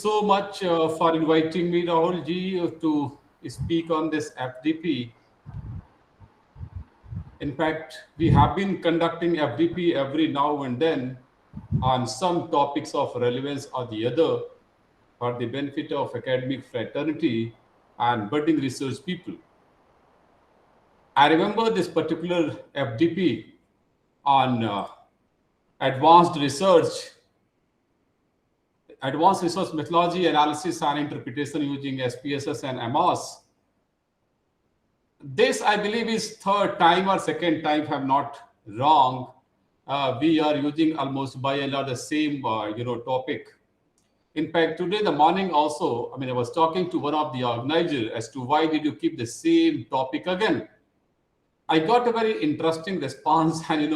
So much for inviting me, Rahul ji, to speak on this FDP. In fact, we have been conducting FDP every now and then on some topics of relevance or the other for the benefit of academic fraternity and budding research people. I remember this particular FDP on advanced research, advanced resource methodology, analysis, and interpretation using SPSS and AMOS. This, I believe, is third time or second time, if I'm not wrong. We are using almost by and large the same, topic. In fact, today in the morning also, I was talking to one of the organizers as to why did you keep the same topic again. I got a very interesting response and,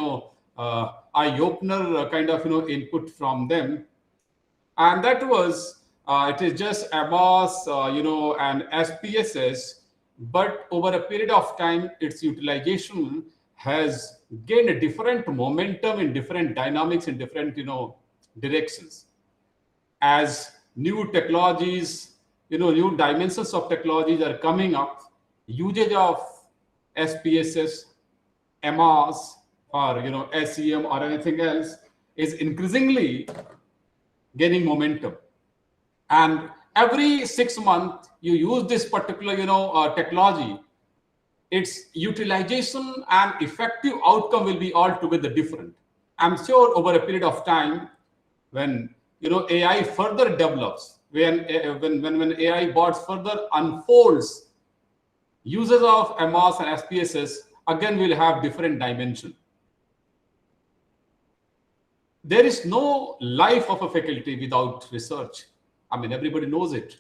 eye-opener kind of, input from them. And that was, it is just AMOS, and SPSS, but over a period of time, its utilization has gained a different momentum in different dynamics in different, directions. As new technologies, new dimensions of technologies are coming up, usage of SPSS, AMOS, or SEM or anything else is increasingly gaining momentum. And every 6 months, you use this particular, technology, its utilization and effective outcome will be altogether different. I'm sure over a period of time, when AI further develops, when AI bots further unfolds, users of AMOS and SPSS again will have different dimension. There is no life of a faculty without research. Everybody knows it.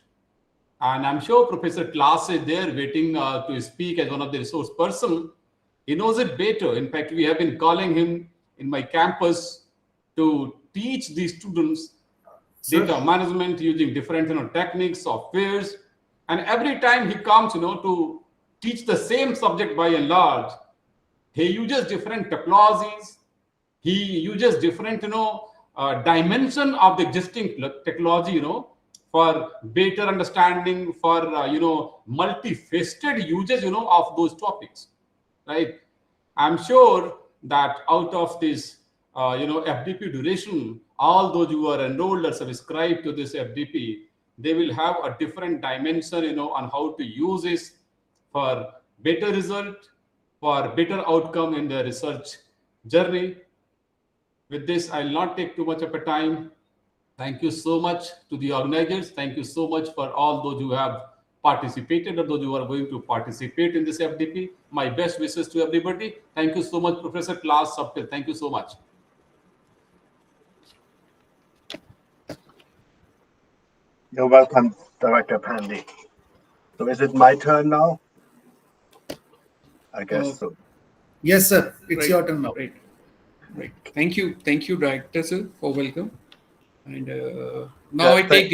And I'm sure Professor Klaas is there waiting to speak as one of the resource person. He knows it better. In fact, we have been calling him in my campus to teach these students data management using different techniques, softwares. And every time he comes, to teach the same subject by and large, he uses different technologies. He uses different, dimension of the existing technology, for better understanding, for, multifaceted uses, of those topics, right? I'm sure that out of this, FDP duration, all those who are enrolled or subscribed to this FDP, they will have a different dimension, on how to use this for better result, for better outcome in the research journey. With this, I'll not take too much of a time. Thank you so much to the organizers. Thank you so much for all those who have participated or those who are going to participate in this FDP. My best wishes to everybody. Thank you so much, Professor Klaas Saptil. Thank you so much. You're welcome, Director Pandey. So is it my turn now? I guess so. Yes, sir. It's your turn now. Right. Thank you, Director, sir, for welcome. And now I take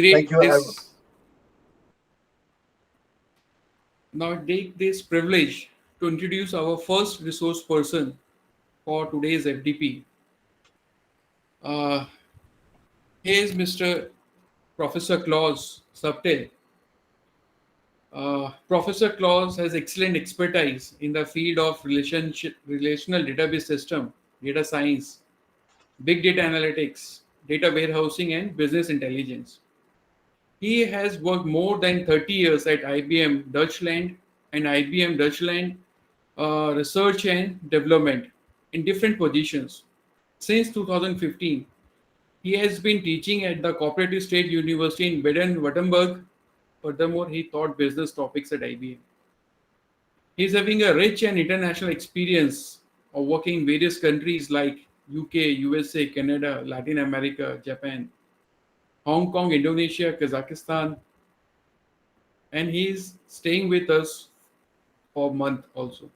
this privilege to introduce our first resource person for today's FDP. He is Mr. Professor Klaas Saptil. Professor Klaas has excellent expertise in the field of relational database system, data science, big data analytics, data warehousing, and business intelligence. He has worked more than 30 years at IBM Deutschland and IBM Deutschland research and development in different positions. Since 2015, he has been teaching at the Cooperative State University in Baden-Württemberg. Furthermore, he taught business topics at IBM. He is having a rich and international experience of working in various countries like UK, USA, Canada, Latin America, Japan, Hong Kong, Indonesia, Kazakhstan, and he is staying with us for a month also.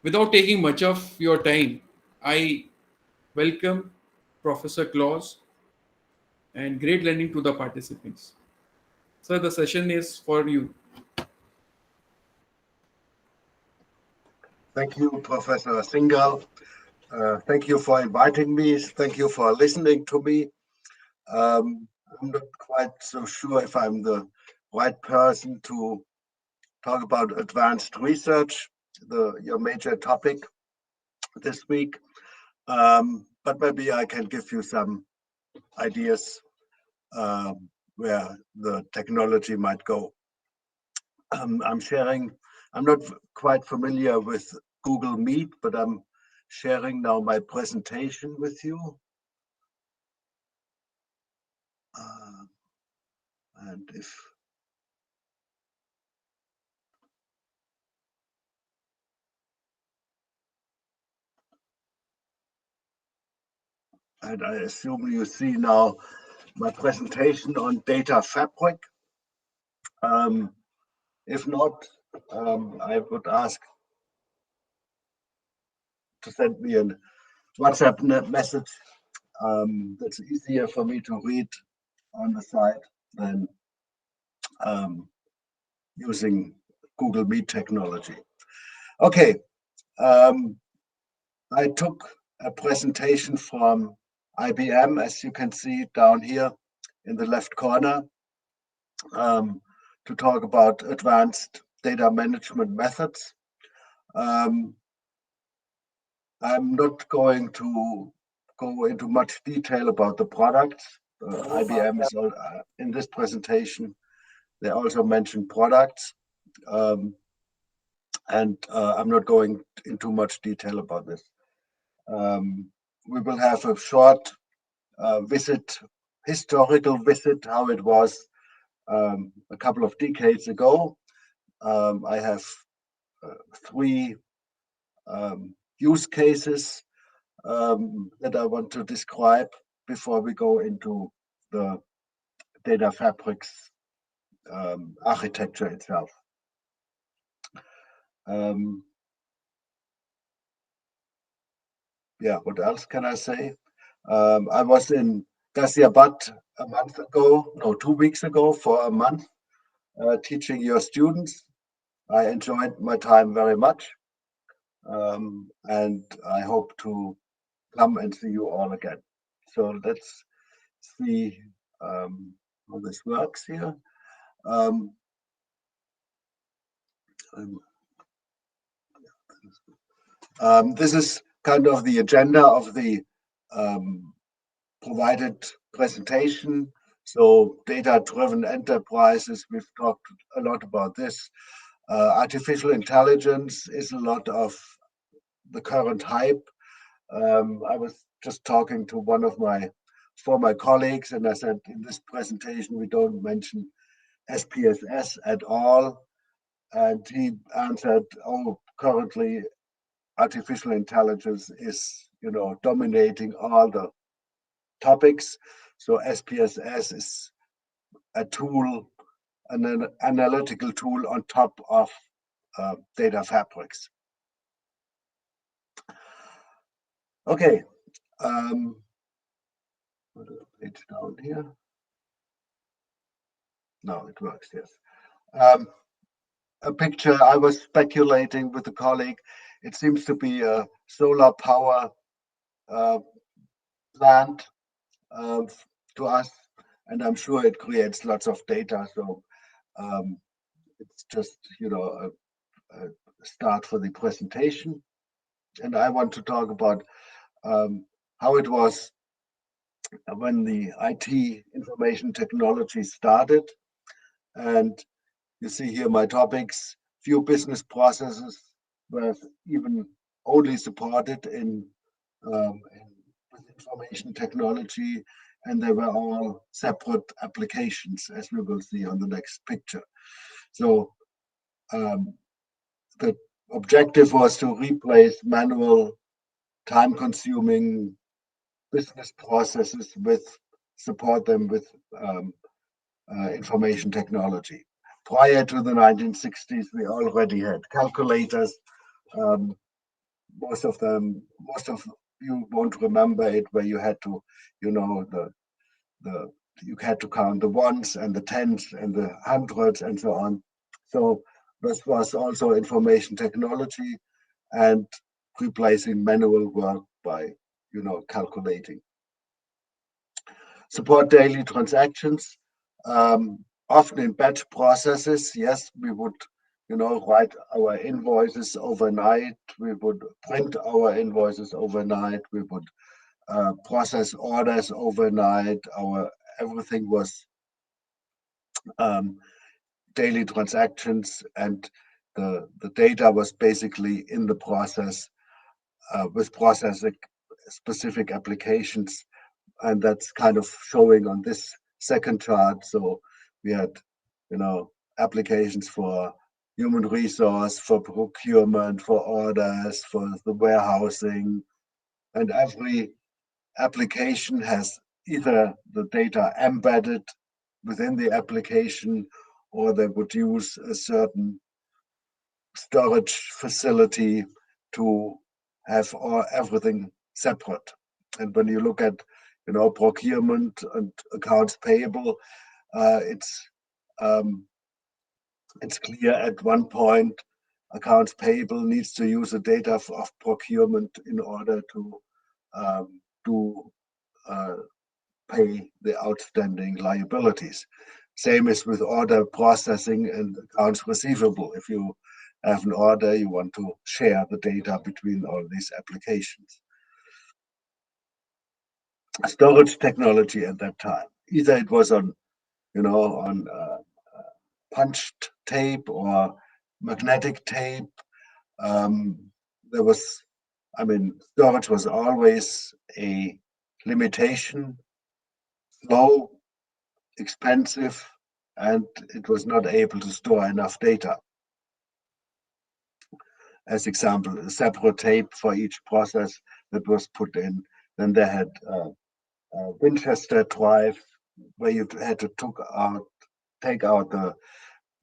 Without taking much of your time, I welcome Professor Klaas and great learning to the participants. Sir, the session is for you. Thank you, Professor Singhal. Thank you for inviting me. Thank you for listening to me. I'm not quite so sure if I'm the right person to talk about advanced research, your major topic this week. But maybe I can give you some ideas where the technology might go. I'm not quite familiar with Google Meet, but I'm sharing now my presentation with you. And I assume you see now my presentation on data fabric. If not, I would ask to send me a WhatsApp message. That's easier for me to read on the side than using Google Meet technology. Okay, I took a presentation from IBM, as you can see down here in the left corner, to talk about advanced data management methods. I'm not going to go into much detail about the products. IBM is in this presentation. They also mentioned products, and I'm not going into much detail about this. We will have a short historical visit, how it was a couple of decades ago. I have 3 use cases that I want to describe before we go into the data fabrics architecture itself. Yeah, what else can I say? I was in Ghaziabad a month ago, no, 2 weeks ago for a month, teaching your students. I enjoyed my time very much, and I hope to come and see you all again. So let's see how this works here. This is kind of the agenda of the provided presentation. So data-driven enterprises, we've talked a lot about this. Artificial intelligence is a lot of the current hype. I was just talking to one of my former colleagues, and I said, in this presentation, we don't mention SPSS at all. And he answered, oh, currently artificial intelligence is, dominating all the topics. So SPSS is a tool, an analytical tool on top of data fabrics. Okay, page down here. No, it works, yes. A picture, I was speculating with a colleague, it seems to be a solar power plant to us, and I'm sure it creates lots of data. So it's just, a start for the presentation. And I want to talk about how it was when the IT information technology started. And you see here my topics. Few business processes were even only supported in information technology, and they were all separate applications, as we will see on the next picture. So the objective was to replace manual, time-consuming business processes support them with information technology. Prior to the 1960s, we already had calculators. Most of you won't remember it, where you had to, you had to count the ones and the tens and the hundreds and so on. So this was also information technology and replacing manual work by, calculating. support daily transactions, often in batch processes. Yes, we would, write our invoices overnight. We would print our invoices overnight. We would process orders overnight. Everything was daily transactions, and the data was basically in the process with processing specific applications, and that's kind of showing on this second chart. So we had, applications for human resource, for procurement, for orders, for the warehousing, and every application has either the data embedded within the application, or they would use a certain storage facility to have everything separate. And when you look at, procurement and accounts payable, it's clear at one point accounts payable needs to use the data of procurement in order to pay the outstanding liabilities. Same as with order processing and accounts receivable. If you have an order, you want to share the data between all these applications. Storage technology at that time, either it was on, on punched tape or magnetic tape. Storage was always a limitation, slow, expensive, and it was not able to store enough data. As example, a separate tape for each process that was put in. Then they had a Winchester drive where you had to take out the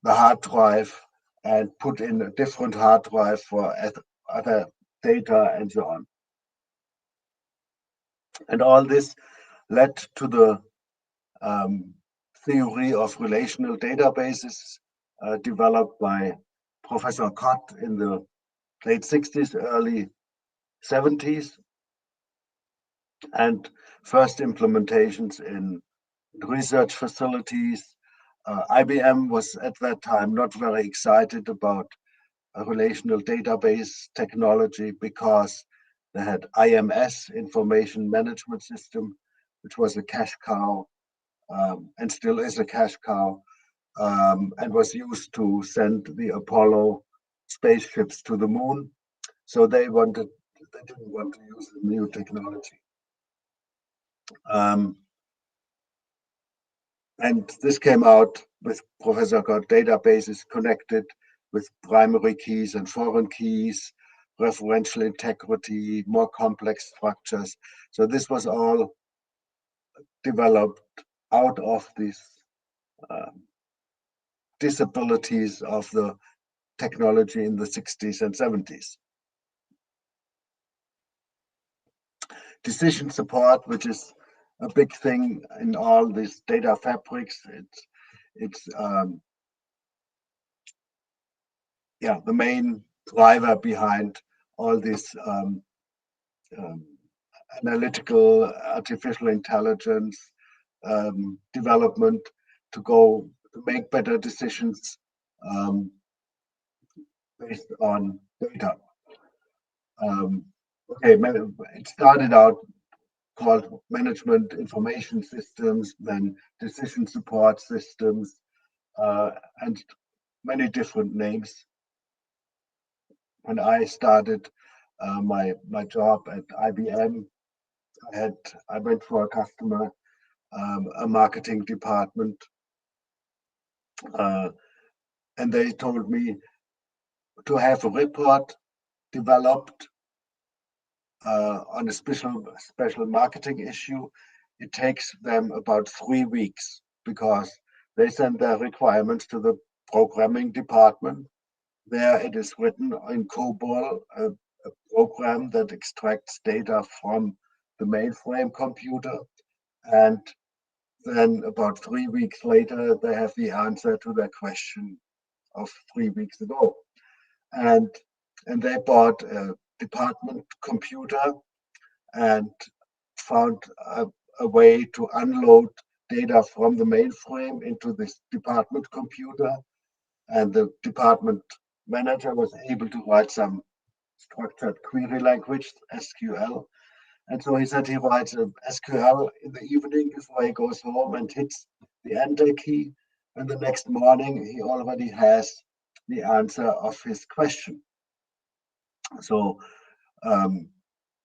hard drive and put in a different hard drive for other data and so on. And all this led to the theory of relational databases developed by Professor Cott in the late 60s, early 70s, and first implementations in research facilities. IBM was at that time not very excited about a relational database technology because they had IMS, Information Management System, which was a cash cow and still is a cash cow, and was used to send the Apollo spaceships to the moon. So they didn't want to use the new technology. And this came out with Professor Cott databases connected with primary keys and foreign keys, referential integrity, more complex structures. So this was all developed out of these disabilities of the technology in the 60s and 70s. Decision support, which is a big thing in all these data fabrics. It's the main driver behind all this analytical artificial intelligence development to make better decisions based on data. It started out called management information systems, then decision support systems, and many different names. When I started my job at IBM, I went for a customer, a marketing department, and they told me to have a report developed on a special marketing issue. It takes them about 3 weeks because they send their requirements to the programming department. There it is written in COBOL, a program that extracts data from the mainframe computer. And then about 3 weeks later, they have the answer to their question of 3 weeks ago. And they bought a department computer and found a a way to unload data from the mainframe into this department computer, and the department manager was able to write some structured query language, SQL. And so he said he writes a SQL in the evening before he goes home and hits the enter key. And the next morning, he already has the answer of his question. So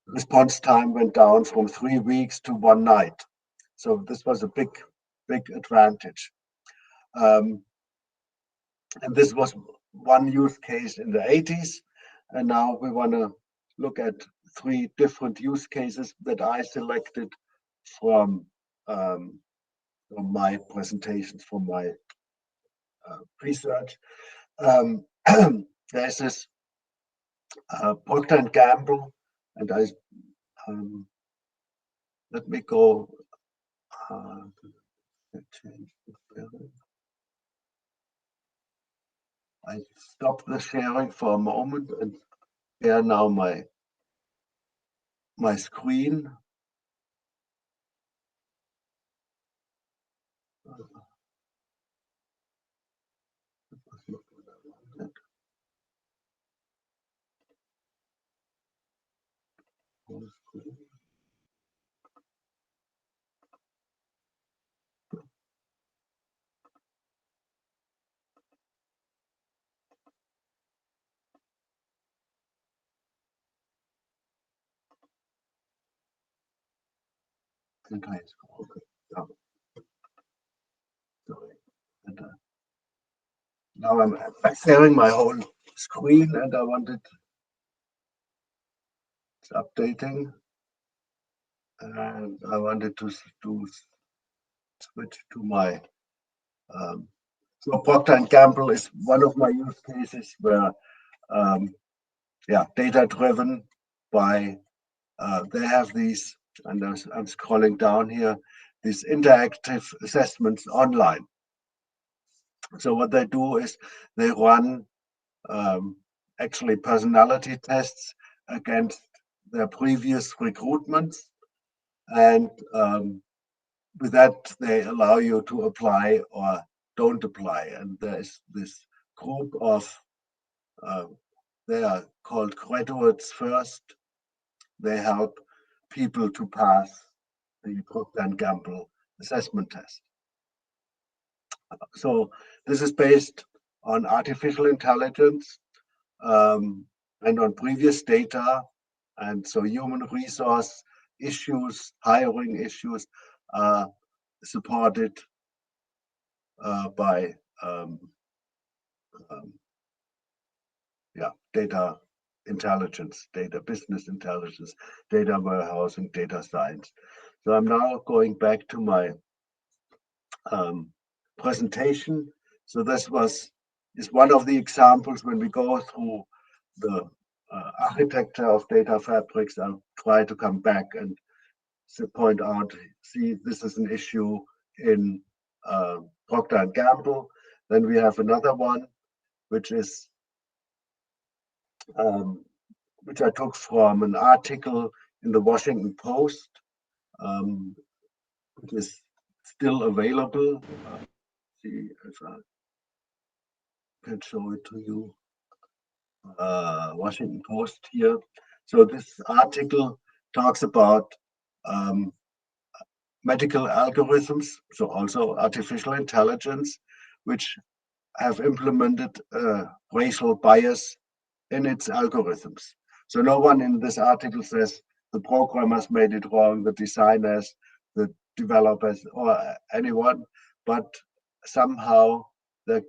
response time went down from 3 weeks to 1 night. So this was a big advantage. And this was one use case in the 80s. And now we want to look at 3 different use cases that I selected from my presentations, from my research. There's this Procter & Gamble, and I let me go change the sharing. I stopped the sharing for a moment and share now my screen. Okay. Yeah. Sorry. And, now I'm sharing my whole screen, and I wanted it's updating, and I wanted to switch to my. So Procter & Gamble is one of my use cases where, data driven by they have these, and I'm scrolling down here, these interactive assessments online. So what they do is they run actually personality tests against their previous recruitments, and with that they allow you to apply or don't apply. And there's this group of they are called graduates first. They help people to pass the Procter & Gamble assessment test. So this is based on artificial intelligence and on previous data. And so human resource issues, hiring issues are supported by data intelligence, data business intelligence, data warehousing, data science. So I'm now going back to my presentation. So this is one of the examples when we go through the architecture of data fabrics. I'll try to come back and point out, see, this is an issue in Procter & Gamble. Then we have another one, which is which I took from an article in the Washington Post, which is still available. See if I can show it to you. Washington Post here. So this article talks about medical algorithms, so also artificial intelligence, which have implemented racial bias in its algorithms. So no one in this article says the programmers made it wrong, the designers, the developers, or anyone, but somehow this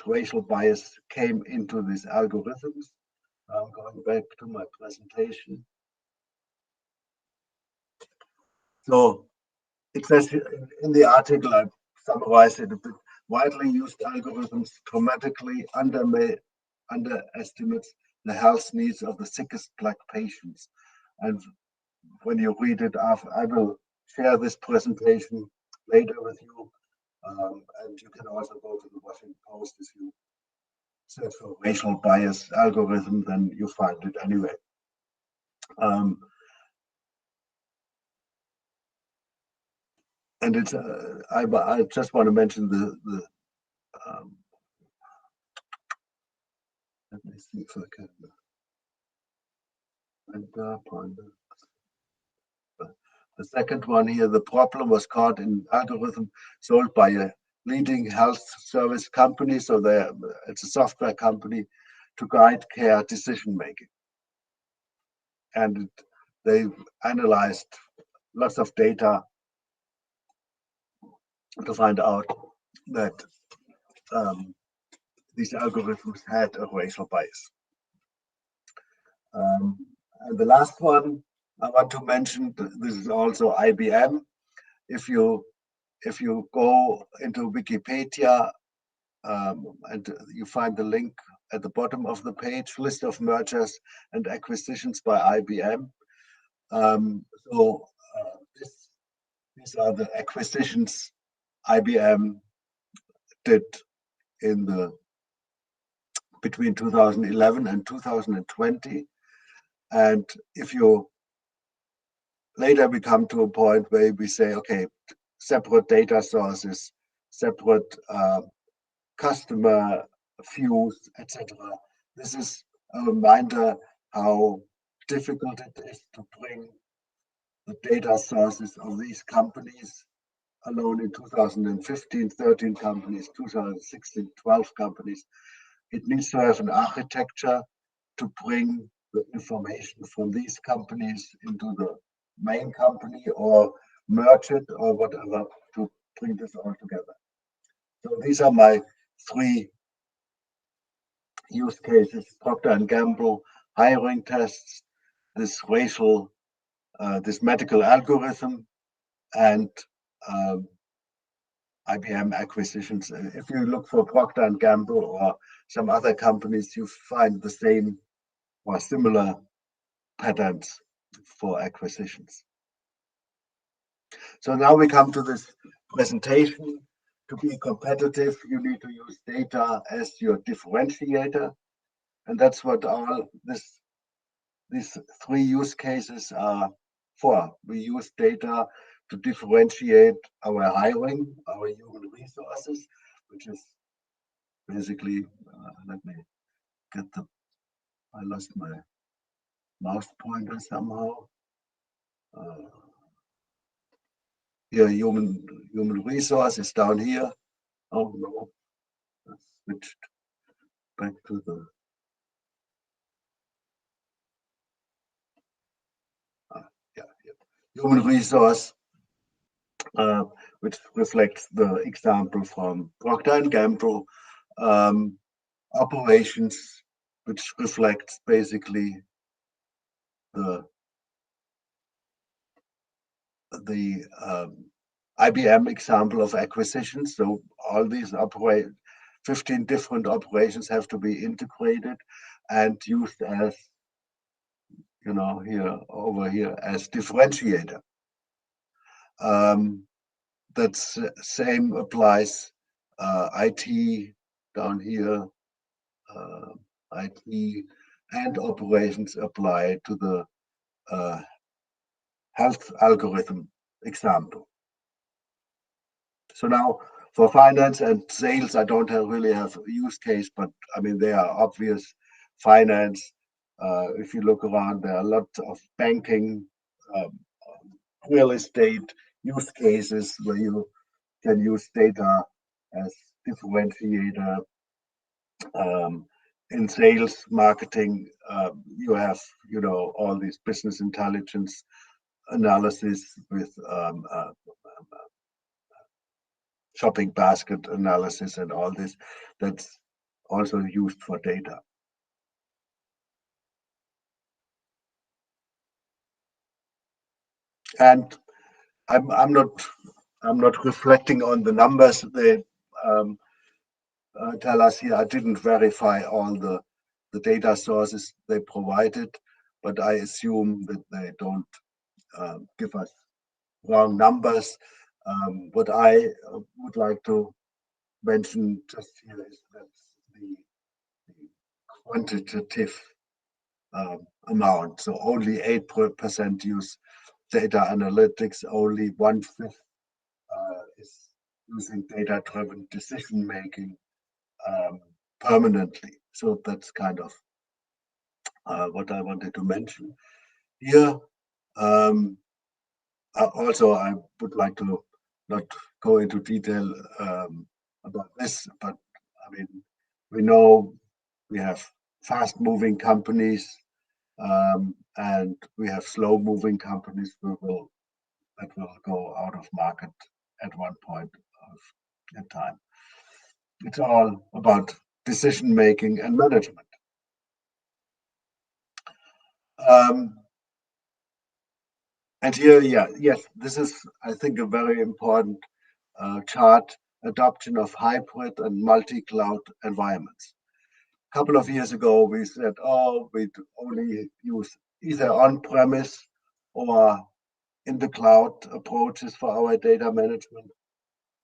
racial bias came into these algorithms. I'm going back to my presentation. So it says in the article, I summarized it a bit, widely used algorithms dramatically underestimates the health needs of the sickest Black patients. And when you read it, I will share this presentation later with you. And you can also go to the Washington Post. If you search for racial bias algorithm, then you find it anyway. And it's I just want to mention the let me see if I can find the second one here. The problem was caught in algorithm sold by a leading health service company. So it's a software company to guide care decision making. And they analyzed lots of data to find out that these algorithms had a racial bias. And the last one I want to mention, this is also IBM. If you go into Wikipedia and you find the link at the bottom of the page, list of mergers and acquisitions by IBM. These are the acquisitions IBM did in between 2011 and 2020. And if you later we come to a point where we say, okay, separate data sources, separate customer views, etc. This is a reminder how difficult it is to bring the data sources of these companies alone in 2015, 13 companies, 2016, 12 companies. It needs to have an architecture to bring the information from these companies into the main company or merge it or whatever to bring this all together. So these are my three use cases: Procter & Gamble hiring tests, this this medical algorithm, and IBM acquisitions. If you look for Procter & Gamble or some other companies, you find the same or similar patterns for acquisitions. So now we come to this presentation. To be competitive, you need to use data as your differentiator. And that's what all these three use cases are for. We use data to differentiate our hiring, our human resources, which is basically, let me get I lost my mouse pointer somehow. Here, human resources down here. Oh no, I switched back to the human resource, which reflects the example from Procter & Gamble. Operations, which reflects basically the IBM example of acquisitions. So all these 15 different operations have to be integrated and used as, over here as differentiator. That's same applies IT down here, IT and operations apply to the health algorithm example. So now for finance and sales, I don't really have a use case, but I mean, they are obvious. Finance, if you look around, there are lots of banking, real estate use cases where you can use data as differentiator. In sales, marketing, you have, all these business intelligence analysis with shopping basket analysis and all this. That's also used for data. And I'm not reflecting on the numbers they tell us here. I didn't verify all the data sources they provided, but I assume that they don't give us wrong numbers. What I would like to mention just here is that the quantitative amount. So only 8% use data analytics, only 1/5 using data-driven decision-making permanently. So that's kind of what I wanted to mention here. Also, I would like to not go into detail about this, but I mean, we know we have fast-moving companies and we have slow-moving companies that will go out of market at one point in time. It's all about decision-making and management. And here, yes, this is, I think, a very important chart, adoption of hybrid and multi-cloud environments. A couple of years ago, we said, oh, we only use either on-premise or in the cloud approaches for our data management.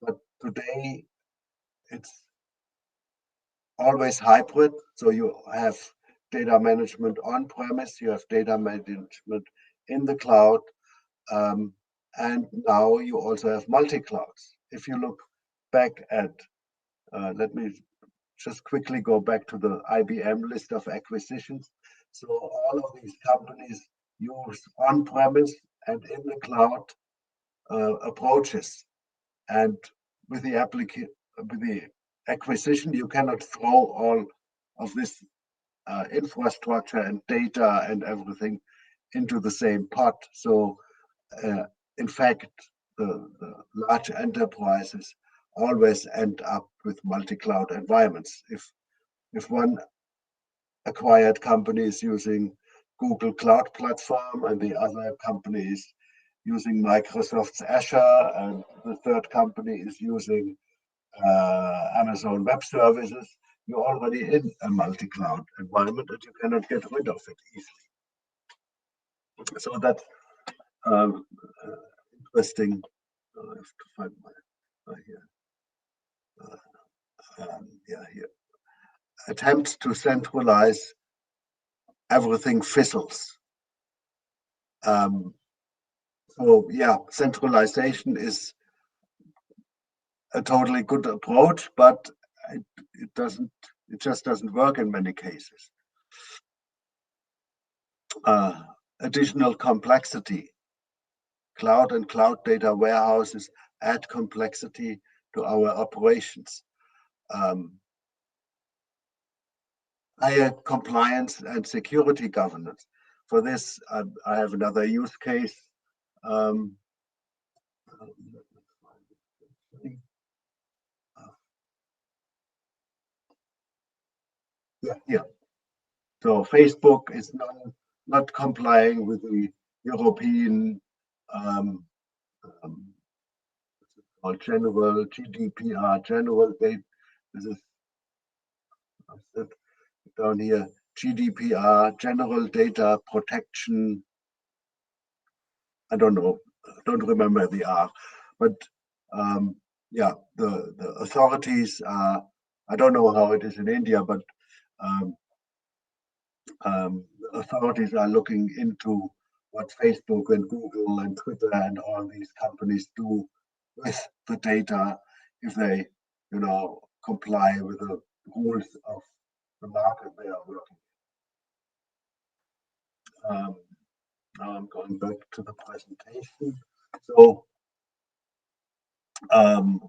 But today, it's always hybrid. So you have data management on-premise, you have data management in the cloud, and now you also have multi-clouds. If you look back at, let me just quickly go back to the IBM list of acquisitions. So all of these companies use on-premise and in the cloud approaches. And with the acquisition, you cannot throw all of this infrastructure and data and everything into the same pot. So in fact, the large enterprises always end up with multi-cloud environments. If one acquired company is using Google Cloud Platform and the other company is using Microsoft's Azure and the third company is using Amazon Web Services, you're already in a multi-cloud environment and you cannot get rid of it easily. So that's interesting. I have to find my here. Here. Attempts to centralize everything fizzles. So yeah, centralization is a totally good approach, but it just doesn't work in many cases. Additional complexity. Cloud and cloud data warehouses add complexity to our operations. Higher compliance and security governance. For this, I have another use case. Yeah. So Facebook is not complying with the European general GDPR, general data. This is down here, GDPR, general data protection. I don't know, don't remember the R, but yeah, the authorities are, I don't know how it is in India, but authorities are looking into what Facebook and Google and Twitter and all these companies do with the data if they, comply with the rules of the market they are working. Now I'm going back to the presentation. So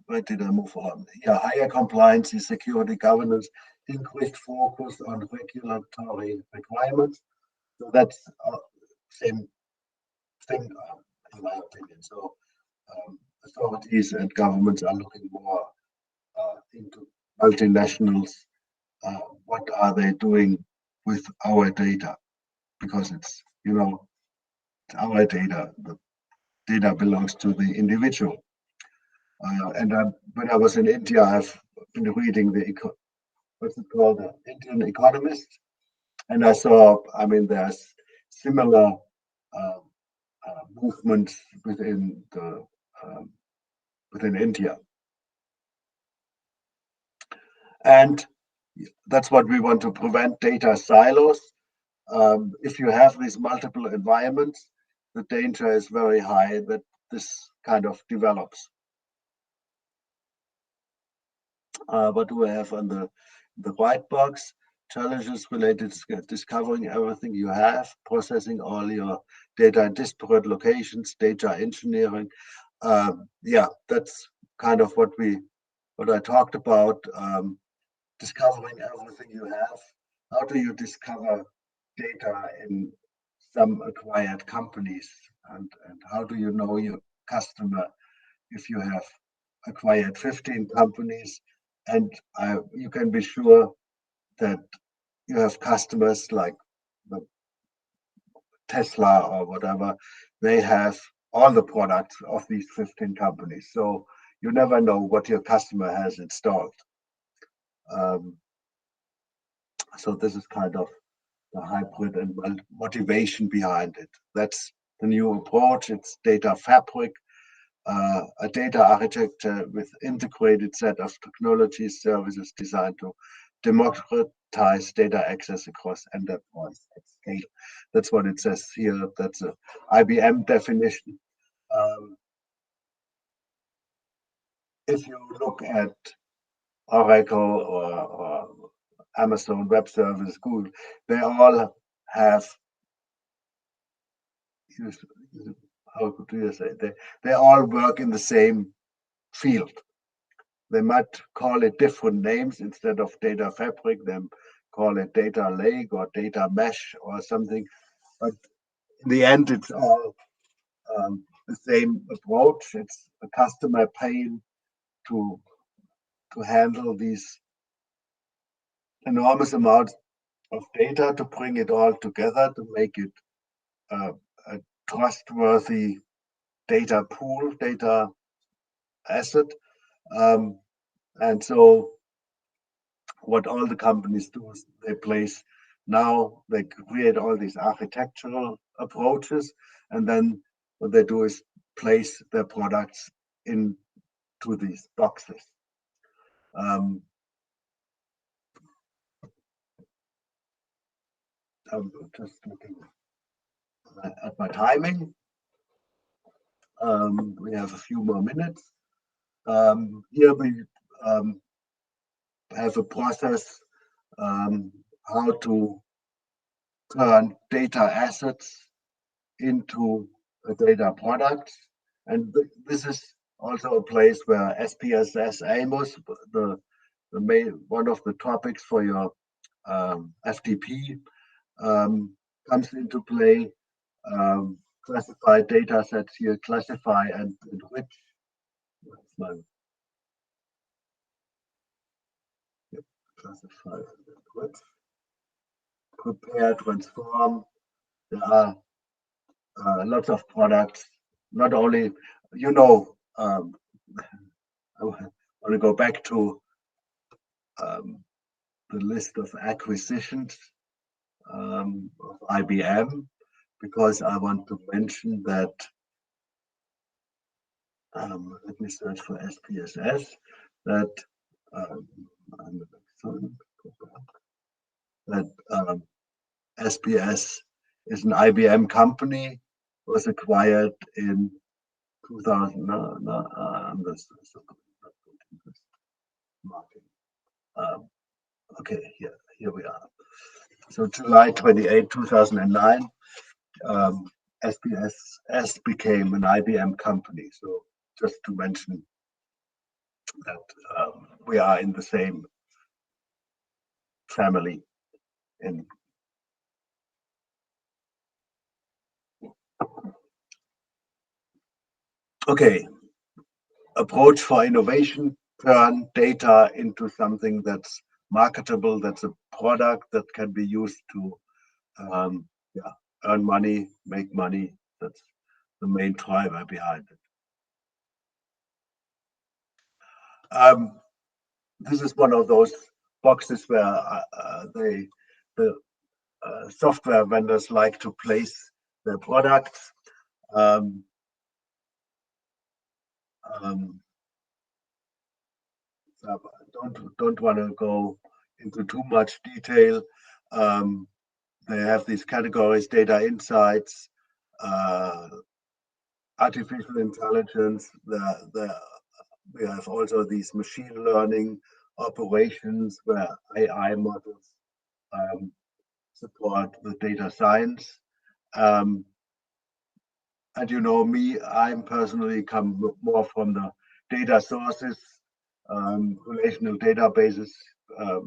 where did I move on? Yeah, higher compliance, security governance, increased focus on regulatory requirements. So that's same thing, in my opinion. So authorities and governments are looking more into multinationals. What are they doing with our data? Because it's, it's our data. The data belongs to the individual. And when I was in India, I've been reading what's it called, the Indian Economist, and I saw, there's similar movements within India, and that's what we want to prevent: data silos. If you have these multiple environments, the danger is very high that this kind of develops. What do we have on the white box? Challenges related to discovering everything you have, processing all your data in disparate locations, data engineering. Yeah, that's kind of what I talked about. Discovering everything you have. How do you discover data in some acquired companies, and how do you know your customer if you have acquired 15 companies, and you can be sure that you have customers like the Tesla or whatever, they have all the products of these 15 companies. So you never know what your customer has installed. So this is kind of the hybrid and motivation behind it. That's the new approach. It's data fabric, a data architecture with integrated set of technologies, services designed to democratize data access across enterprise at scale. That's what it says here. That's a IBM definition. If you look at Oracle or Amazon Web Service, Google, they all have, how do you say, they all work in the same field. They might call it different names. Instead of data fabric, they call it data lake or data mesh or something. But in the end, it's all the same approach. It's a customer paying to handle these enormous amounts of data, to bring it all together, to make it a trustworthy data pool, data asset. And so what all the companies do is they create all these architectural approaches, and then what they do is place their products into these boxes. I'm just looking at my timing. We have a few more minutes. Here we have a process how to turn data assets into a data product. And this is also a place where SPSS AMOS, the main one of the topics for your FTP, comes into play. Classify data sets here, classify and enrich. Classify and enrich. Prepare, transform. There are lots of products. Not only, I want to go back to the list of acquisitions of IBM, because I want to mention that, let me search for SPSS, that SPS is an IBM company, was acquired in 2000. Okay, here we are. So July 28, 2009, SPSS became an IBM company. So just to mention that we are in the same family. Okay, approach for innovation, turn data into something that's marketable, that's a product that can be used to earn money, make money. That's the main driver behind it. This is one of those boxes where the software vendors like to place their products. So I don't want to go into too much detail. They have these categories: data insights, artificial intelligence. We have also these machine learning operations where AI models support the data science. And you know me, I'm personally come more from the data sources, relational databases. I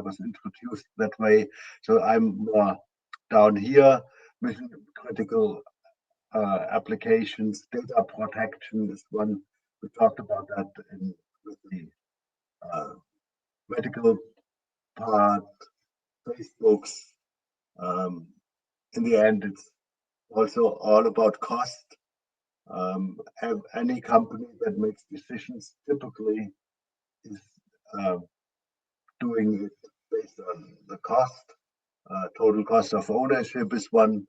was introduced that way. So I'm more down here, mission critical applications, data protection is one. We talked about that with the medical part, Facebook's. In the end, it's also all about cost. Any company that makes decisions typically is doing it based on the cost. Total cost of ownership is one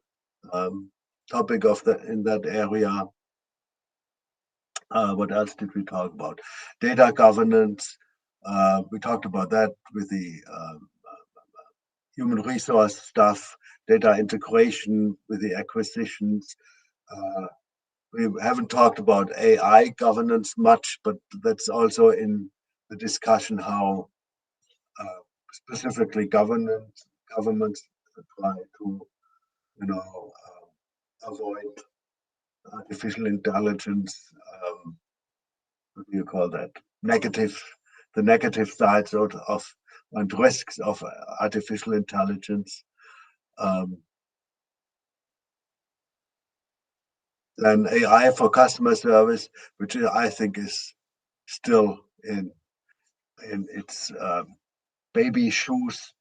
topic in that area. What else did we talk about? Data governance. We talked about that with the human resource stuff, data integration with the acquisitions. We haven't talked about AI governance much, but that's also in the discussion how specifically governments try to, avoid artificial intelligence. What do you call that? The negative sides of and risks of artificial intelligence. Then AI for customer service, which I think is still in its baby shoes.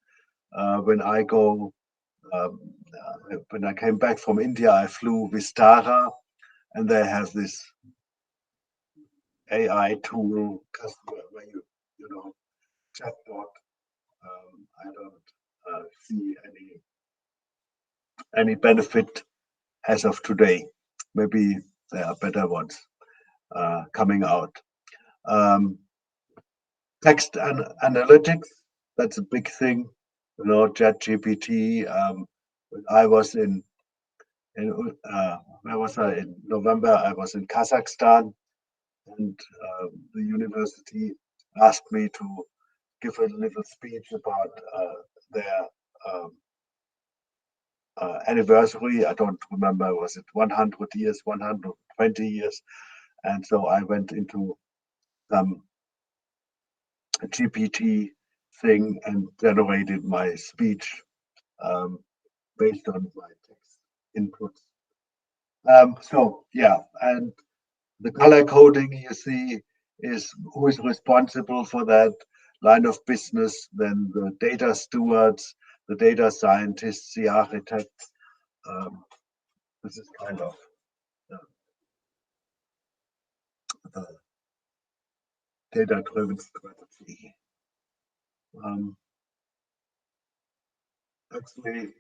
When I came back from India, I flew Vistara, and they have this AI tool customer where you know chatbot. I don't see any benefit as of today. Maybe there are better ones coming out. Text and analytics, that's a big thing. ChatGPT. When I was in where was I? In November, I was in Kazakhstan, and the university asked me to give a little speech about their anniversary. I don't remember, was it 100 years, 120 years? And so I went into some GPT thing and generated my speech based on my text inputs. So yeah, and the color coding you see is who is responsible for that line of business, then the data stewards, the data scientists, the architects. This is kind of the data-driven strategy. Actually,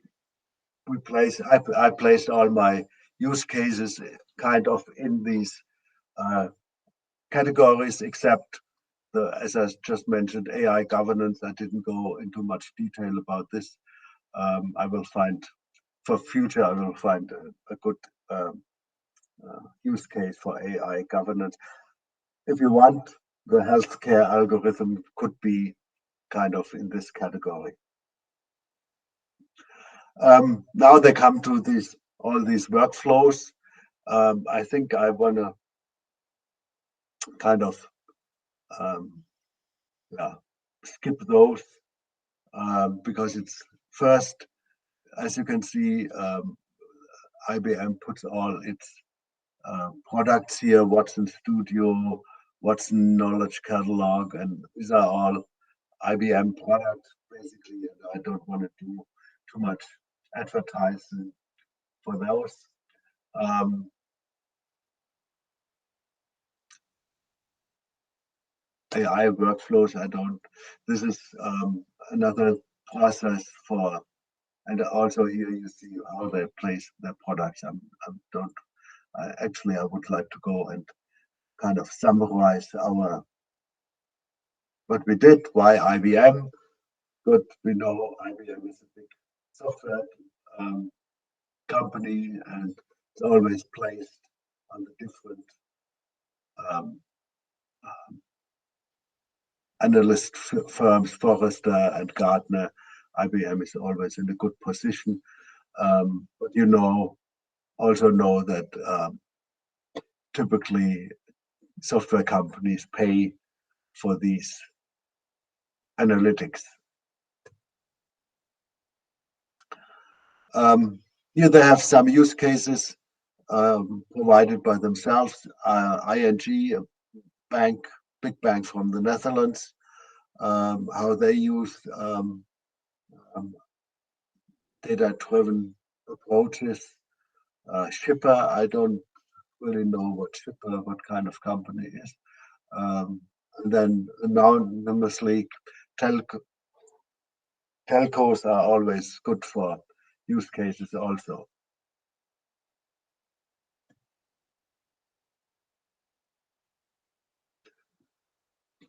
I placed all my use cases kind of in these categories, except as I just mentioned, AI governance. I didn't go into much detail about this. I will find for future. I will find a good use case for AI governance. If you want, the healthcare algorithm could be kind of in this category. Now they come to all these workflows. I think I want to kind of skip those because it's first, as you can see, IBM puts all its products here, Watson Studio, Watson Knowledge Catalog, and these are all IBM products basically, and I don't want to do too much advertising for those. AI workflows, this is another process for, and also here you see how they place their products. I would like to go and kind of summarize what we did, why IBM. Good, we know IBM is a big software company, and it's always placed on the different analyst firms, Forrester and Gartner. IBM is always in a good position. But also know that typically software companies pay for these analytics. Here they have some use cases provided by themselves. ING, a bank, big bank from the Netherlands, how they use data-driven approaches. Shipper, I don't really know what kind of company is. And then anonymously, telcos are always good for use cases also.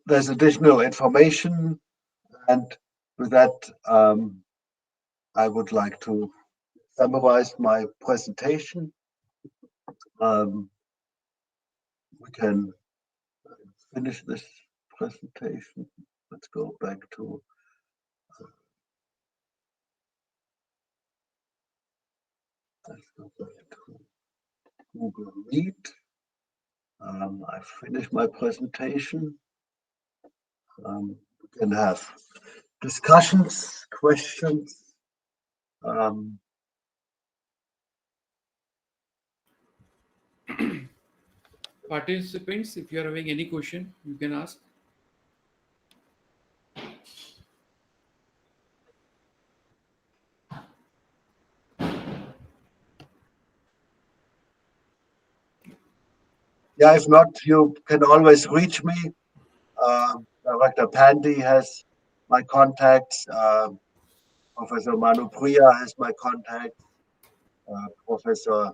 There's additional information, and with that, I would like to summarize my presentation. We can finish this presentation. Let's go back to Google Meet. I finished my presentation. We can have discussions, questions. Participants, if you are having any question, you can ask. Yeah, if not, you can always reach me. Director Pandy has my contacts. Professor Manu Priya has my contacts. Professor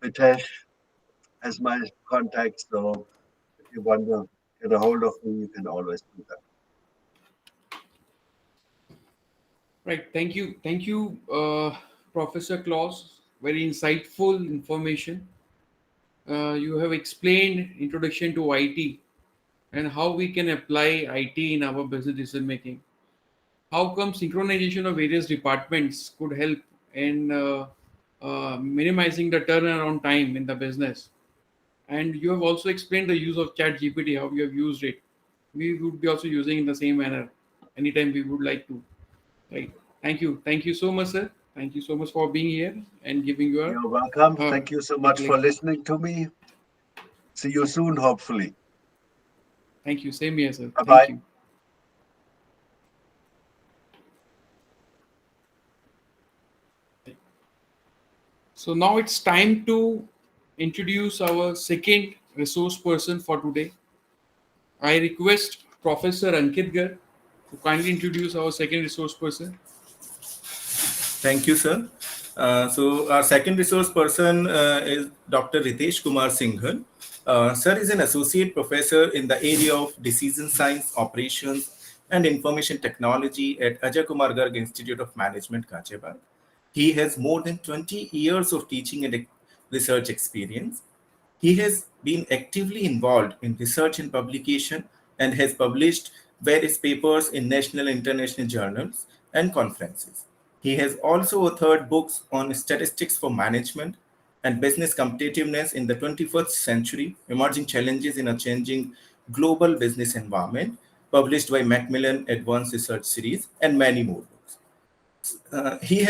Mitesh has my contacts. So if you want to get a hold of me, you can always do that. Right. Thank you, Professor Claus. Very insightful information. You have explained introduction to IT and how we can apply IT in our business decision making. How come synchronization of various departments could help in minimizing the turnaround time in the business. And you have also explained the use of Chat GPT, how you have used it. We would be also using in the same manner anytime we would like to. Right. Thank you so much, sir. Thank you so much for being here and giving your. You're welcome. Thank you so much for listening to me. See you soon, hopefully. Thank you. Same here, sir. Bye-bye. Thank you. So now it's time to introduce our second resource person for today. I request Professor Ankit Gar to kindly introduce our second resource person. Thank you, sir. So our second resource person is Dr. Ritesh Kumar Singhal. Sir is an associate professor in the area of decision science, operations, and information technology at Ajay Kumar Garg Institute of Management, Kachebag. He has more than 20 years of teaching and research experience. He has been actively involved in research and publication and has published various papers in national and international journals and conferences. He has also authored books on statistics for management and business competitiveness in the 21st century, emerging challenges in a changing global business environment, published by Macmillan Advanced Research Series, and many more books. He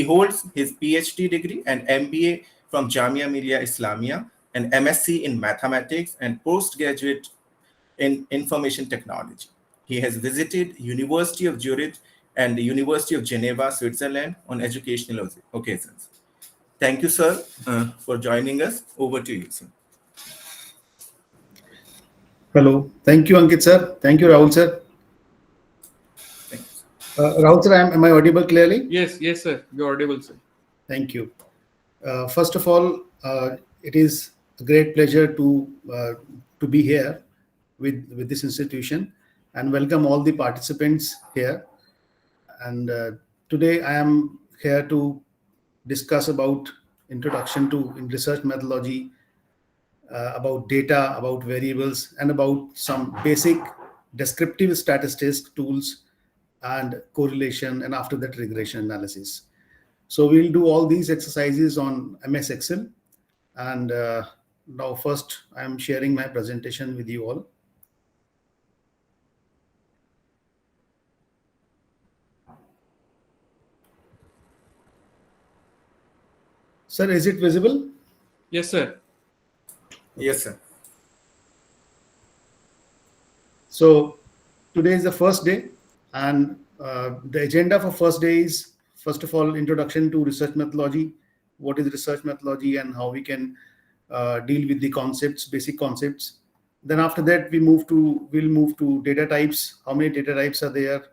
holds his PhD degree and MBA from Jamia Millia Islamia, and MSc in mathematics and postgraduate in information technology. He has visited University of Zurich and the University of Geneva, Switzerland on educational occasions. Thank you, sir, for joining us. Over to you, sir. Hello. Thank you, Ankit sir. Thank you, Rahul sir. Thanks. Rahul sir, am I audible clearly? Yes, sir. You're audible, sir. Thank you. First of all, it is a great pleasure to be here with this institution and welcome all the participants here. And today I am here to discuss about introduction to research methodology, about data, about variables, and about some basic descriptive statistics tools, and correlation, and after that regression analysis. So we'll do all these exercises on MS Excel. And now first I'm sharing my presentation with you all. Sir, is it visible? Yes, sir. Yes, sir. So today is the first day, and the agenda for first day is, first of all, introduction to research methodology. What is research methodology and how we can deal with the concepts, basic concepts. Then after that, we'll move to data types. How many data types are there,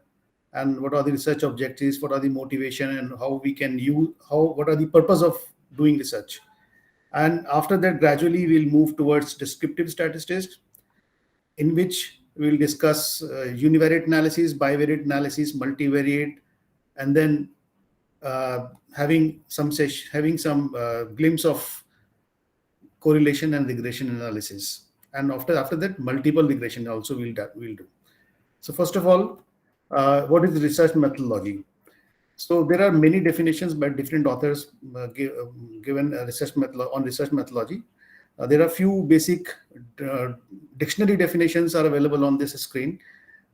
and what are the research objectives? What are the motivation, and how we can use what are the purpose of doing research? And after that, gradually we'll move towards descriptive statistics, in which we'll discuss univariate analysis, bivariate analysis, multivariate, and then having some glimpse of correlation and regression analysis. And after that, multiple regression also we'll do. So first of all, what is research methodology? So there are many definitions by different authors given research methodology. There are few basic dictionary definitions are available on this screen.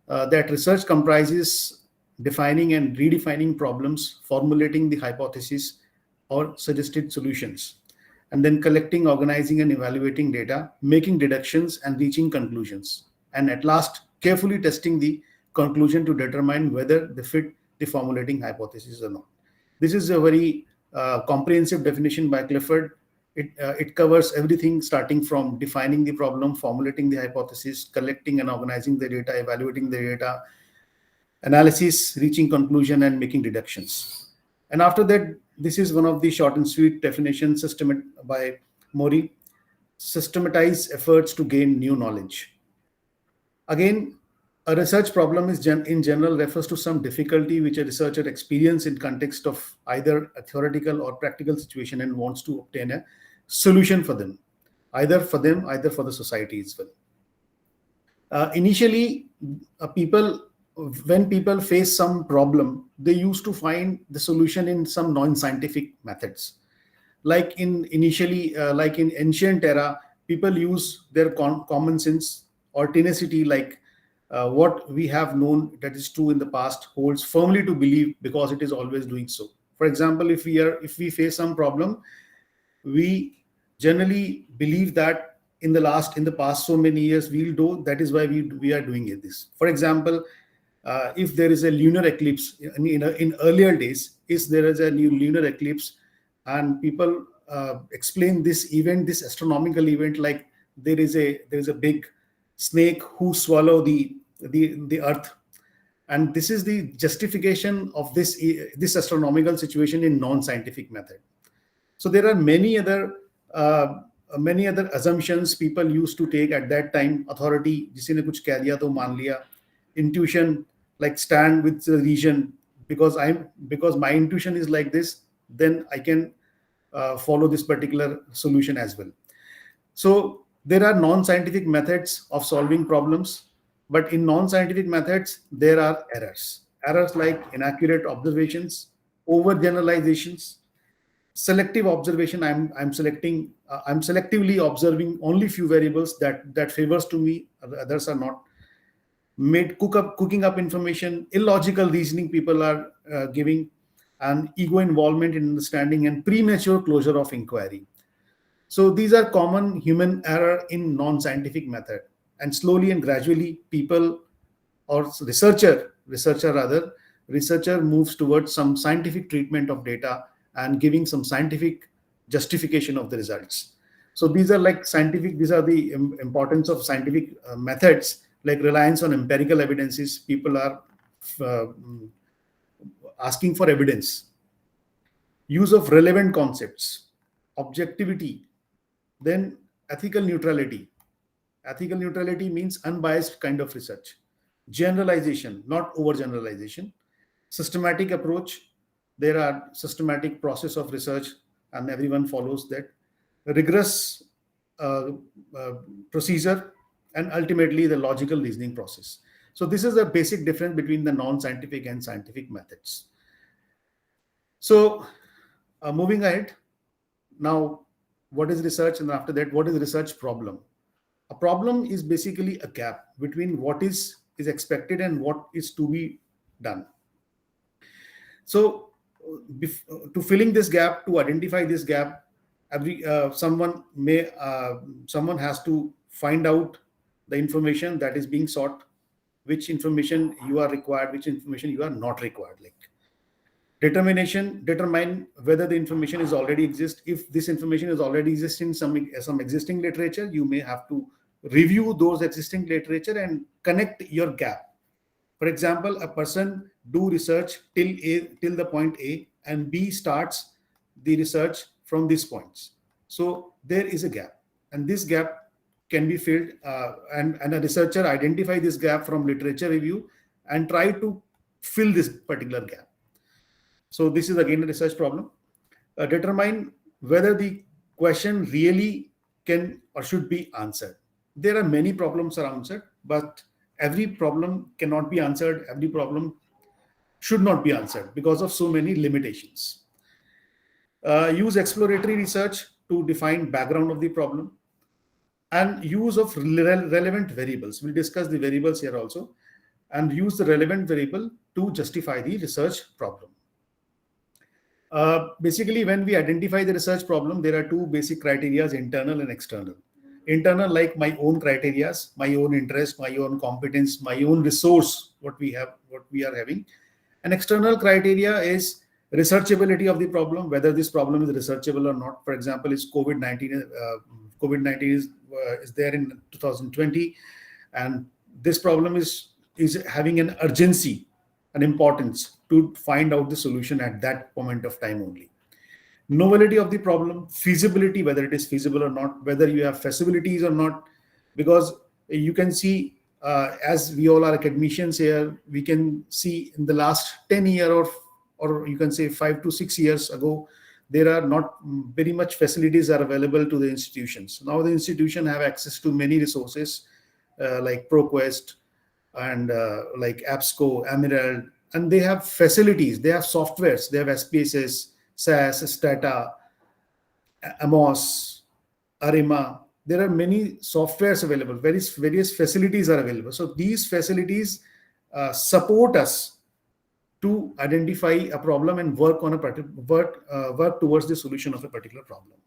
That research comprises defining and redefining problems, formulating the hypothesis or suggested solutions, and then collecting, organizing, and evaluating data, making deductions and reaching conclusions, and at last carefully testing the conclusion to determine whether they fit the formulating hypothesis or not. This is a very comprehensive definition by Clifford. It covers everything starting from defining the problem, formulating the hypothesis, collecting and organizing the data, evaluating the data, analysis, reaching conclusion, and making deductions. And after that, this is one of the short and sweet definitions by Mori: systematize efforts to gain new knowledge. Again, a research problem is in general refers to some difficulty which a researcher experiences in context of either a theoretical or practical situation and wants to obtain a solution for them, either for the society as well. Initially, when people face some problem, they used to find the solution in some non-scientific methods. Like in ancient era, people use their common sense or tenacity, like what we have known that is true in the past holds firmly to believe because it is always doing so. For example, if we face some problem, we generally believe that in the past so many years we'll do, that is why we are doing this. For example, if there is a lunar eclipse in earlier days, if there is a new lunar eclipse, and people explain this event, this astronomical event, like there is a big snake who swallow the earth, and this is the justification of this astronomical situation in non-scientific method. So there are many other assumptions people used to take at that time. Authority, किसी ने कुछ कह दिया तो मान लिया. Intuition, like stand with the region, because my intuition is like this, then I can follow this particular solution as well. So there are non-scientific methods of solving problems, but in non-scientific methods there are errors like inaccurate observations, overgeneralizations, selective observation. I'm selectively observing only few variables that favors to me, others are not. Cooking up information, illogical reasoning people are giving, and ego involvement in understanding, and premature closure of inquiry. So these are common human error in non-scientific method, and slowly and gradually people or researcher moves towards some scientific treatment of data and giving some scientific justification of the results. So these are the importance of scientific methods, like reliance on empirical evidences. People are asking for evidence, use of relevant concepts, objectivity, then ethical neutrality. Ethical neutrality means unbiased kind of research. Generalization, not overgeneralization. Systematic approach. There are systematic process of research, and everyone follows that. Rigorous procedure, and ultimately the logical reasoning process. So this is a basic difference between the non-scientific and scientific methods. So moving ahead, now what is research, and after that, what is research problem? A problem is basically a gap between what is expected and what is to be done. So to filling this gap, to identify this gap, someone has to find out the information that is being sought, which information you are required, which information you are not required. Like determine whether the information is already exist. If this information is already existing in some existing literature, you may have to review those existing literature and connect your gap. For example, a person do research till the point A, and B starts the research from these points. So there is a gap, and this gap can be filled, and a researcher identify this gap from literature review and try to fill this particular gap. So this is again a research problem. Determine whether the question really can or should be answered. There are many problems are answered, but every problem cannot be answered. Every problem should not be answered because of so many limitations. Use exploratory research to define background of the problem, and use of relevant variables. We'll discuss the variables here also, and use the relevant variable to justify the research problem. Basically, when we identify the research problem, there are two basic criteria: internal and external. Internal, like my own criteria, my own interest, my own competence, my own resource, what we are having. And external criteria is researchability of the problem, whether this problem is researchable or not. For example, is COVID-19. COVID-19 is there in 2020, and this problem is having an urgency, an importance to find out the solution at that moment of time only. Novelty of the problem, feasibility, whether it is feasible or not, whether you have feasibilities or not, because you can see, as we all are academicians here, we can see in the last 10 years or you can say 5 to 6 years ago, there are not very much facilities are available to the institutions. Now the institution have access to many resources like ProQuest and like AppSco, Emerald, and they have facilities, they have softwares, they have SPSS, SAS, Stata, AMOS, ARIMA. There are many softwares available, various facilities are available. So these facilities support us to identify a problem and work on work towards the solution of a particular problem.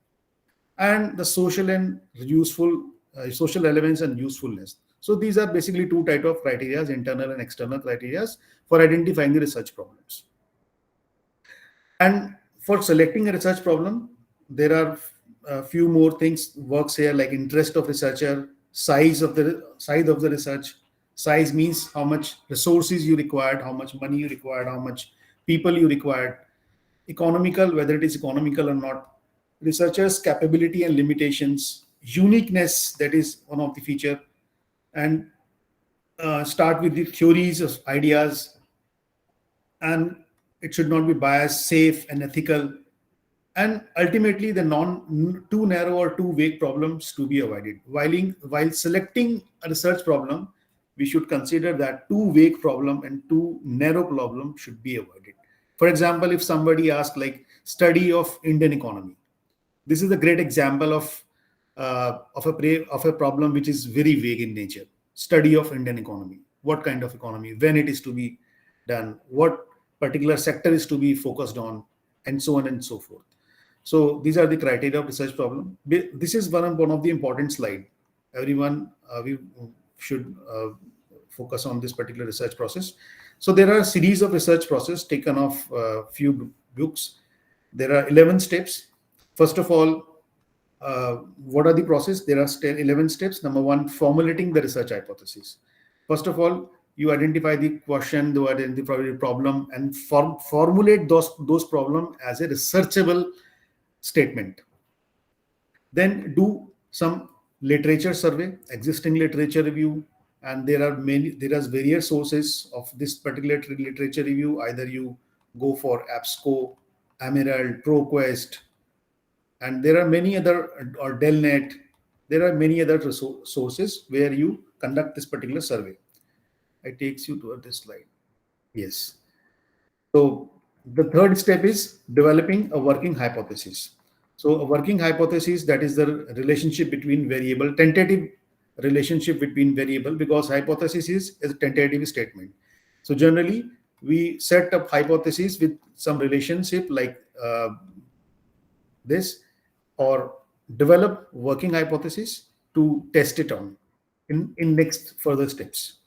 And the social and useful, social relevance and usefulness. So these are basically two types of criteria, internal and external criteria for identifying the research problems. And for selecting a research problem, there are a few more things works here, like interest of researcher, size of the research. Size means how much resources you required, how much money you required, how much people you required. Economical, whether it is economical or not. Researchers' capability and limitations. Uniqueness, that is one of the feature. And start with the theories of ideas. And it should not be biased, safe and ethical. And ultimately, the too narrow or too vague problems to be avoided. While selecting a research problem, we should consider that too vague problem and too narrow problem should be avoided. For example, if somebody asks like study of Indian economy, this is a great example of a problem which is very vague in nature. Study of Indian economy, what kind of economy, when it is to be done, what particular sector is to be focused on, and so on and so forth. So these are the criteria of research problem. This is one of the important slide. Everyone, we should focus on this particular research process. So there are a series of research process taken off a few books. There are 11 steps. First of all, what are the process? There are 11 steps. Number one, formulating the research hypothesis. First of all, you identify the question, you identify the problem, and formulate those problems as a researchable statement. Then do some literature survey, existing literature review, and there are various sources of this particular literature review. Either you go for AppSco, Emerald, ProQuest, and there are many other, or Delnet. There are many other sources where you conduct this particular survey. it takes you to this slide. Yes. So the third step is developing a working hypothesis. So a working hypothesis, that is the relationship between variable, tentative relationship between variable, because hypothesis is a tentative statement. So generally we set up hypothesis with some relationship like this, or develop working hypothesis to test it on in next further steps.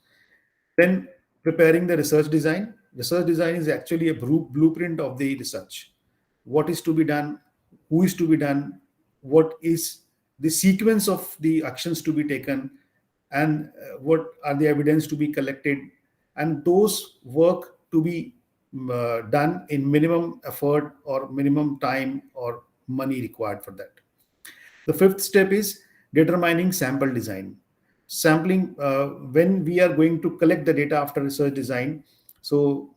Then preparing the research design. Research design is actually a blueprint of the research. What is to be done, who is to be done, what is the sequence of the actions to be taken, and what are the evidence to be collected, and those work to be done in minimum effort or minimum time or money required for that. The fifth step is determining sample design. Sampling, when we are going to collect the data after research design. So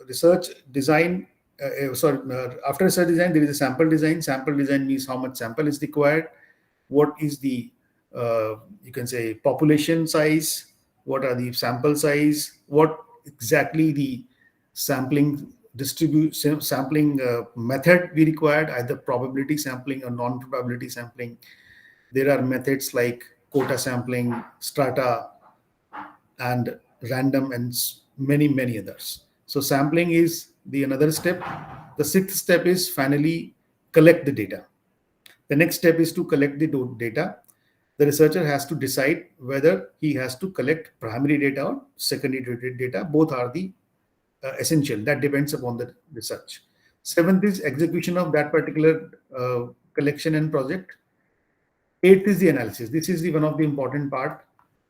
research design, after research design, there is a sample design. Sample design means how much sample is required, what is the, you can say, population size, what are the sample size, what exactly the sampling sampling method we required, either probability sampling or non-probability sampling. There are methods like quota sampling, strata, and random, and many others. So sampling is the another step. The sixth step is finally collect the data. The next step is to collect the data. The researcher has to decide whether he has to collect primary data or secondary data. Both are the essential. That depends upon the research. Seventh is execution of that particular collection and project. Eighth is the analysis. This is the one of the important part.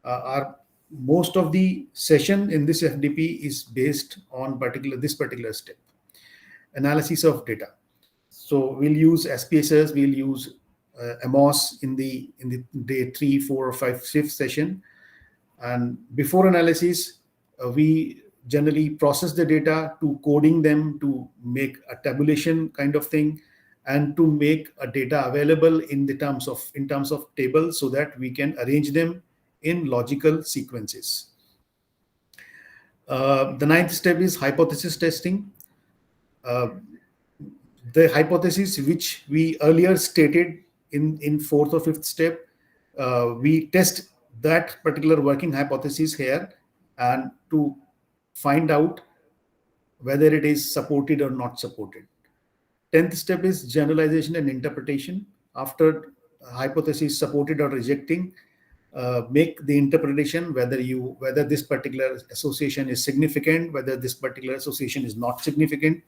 Our most of the session in this FDP is based on this particular step, analysis of data. So we'll use SPSS, we'll use AMOS in the day 3, 4, or 5, 5th session. And before analysis, we generally process the data to coding them to make a tabulation kind of thing, and to make a data available in terms of tables, so that we can arrange them in logical sequences. The ninth step is hypothesis testing. The hypothesis which we earlier stated in fourth or fifth step, we test that particular working hypothesis here, and to find out whether it is supported or not supported. 10th step is generalization and interpretation. After hypothesis supported or rejecting, make the interpretation whether this particular association is significant, whether this particular association is not significant.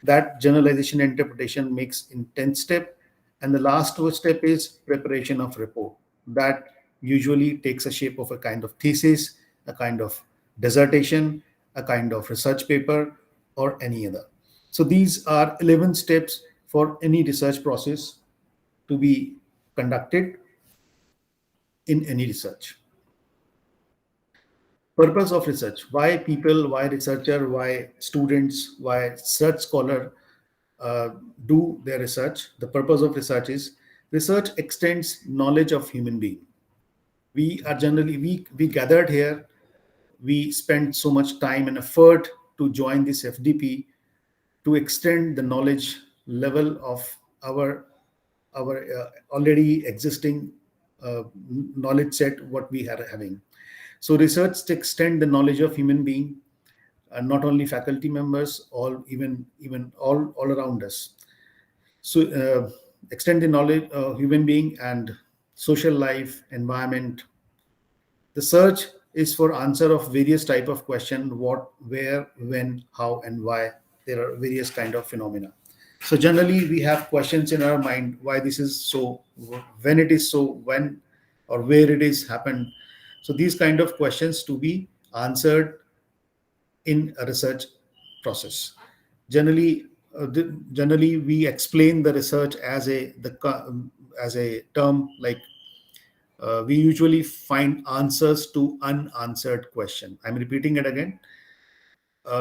That generalization and interpretation makes in 10th step. And the last step is preparation of report. That usually takes a shape of a kind of thesis, a kind of dissertation, a kind of research paper, or any other. So these are 11 steps for any research process to be conducted in any research. Purpose of research: why people, why researcher, why students, why research scholar do their research. The purpose of research is research extends knowledge of human being. We are generally, we gathered here, we spent so much time and effort to join this FDP to extend the knowledge level of our already existing knowledge set, what we are having. So research to extend the knowledge of human being, not only faculty members, even all around us. So extend the knowledge of human being and social life, environment. The search is for answer of various type of question: what, where, when, how, and why. There are various kind of phenomena. So generally we have questions in our mind: why this is so, when it is so, when or where it is happened. So these kind of questions to be answered in a research process. Generally we explain the research as a term like we usually find answers to unanswered question. I'm repeating it again.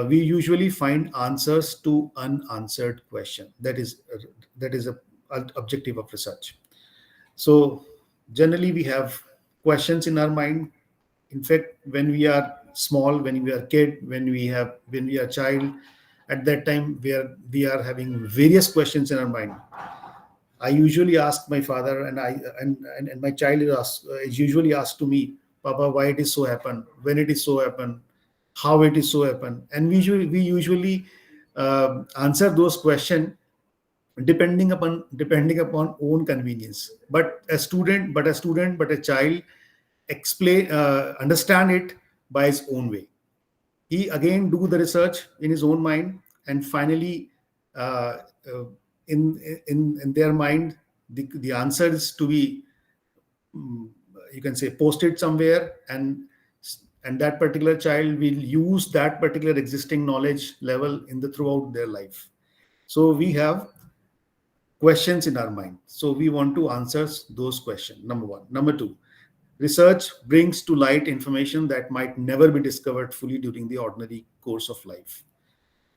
We usually find answers to unanswered question. That is a objective of research. So generally we have questions in our mind. In fact, when we are small, when we are kid, when we are child, at that time we are having various questions in our mind. I usually ask my father, and my child is usually asked to me, Papa, why it is so happen, when it is so happen, how it is so happen, and we usually answer those questions depending upon own convenience. But a child explain understand it by his own way. He again do the research in his own mind, and finally uh, uh, in their mind, the answer is to be, mm, you can say, posted somewhere, and that particular child will use that particular existing knowledge level in the throughout their life. So we have questions in our mind, so we want to answer those questions, number one. Number two, research brings to light information that might never be discovered fully during the ordinary course of life.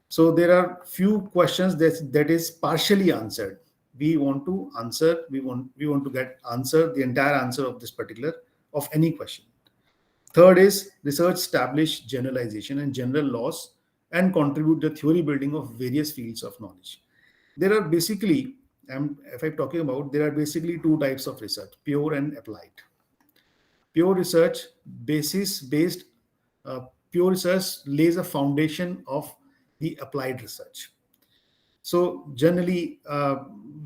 So there are few questions that is partially answered. We want to answer, we want to get answer, the entire answer of this particular, of any question. Third is, research establish generalization and general laws and contribute the theory building of various fields of knowledge. There are basically, if I'm talking about, there are basically two types of research: pure and applied. Pure research basis based pure research lays a foundation of the applied research. So generally,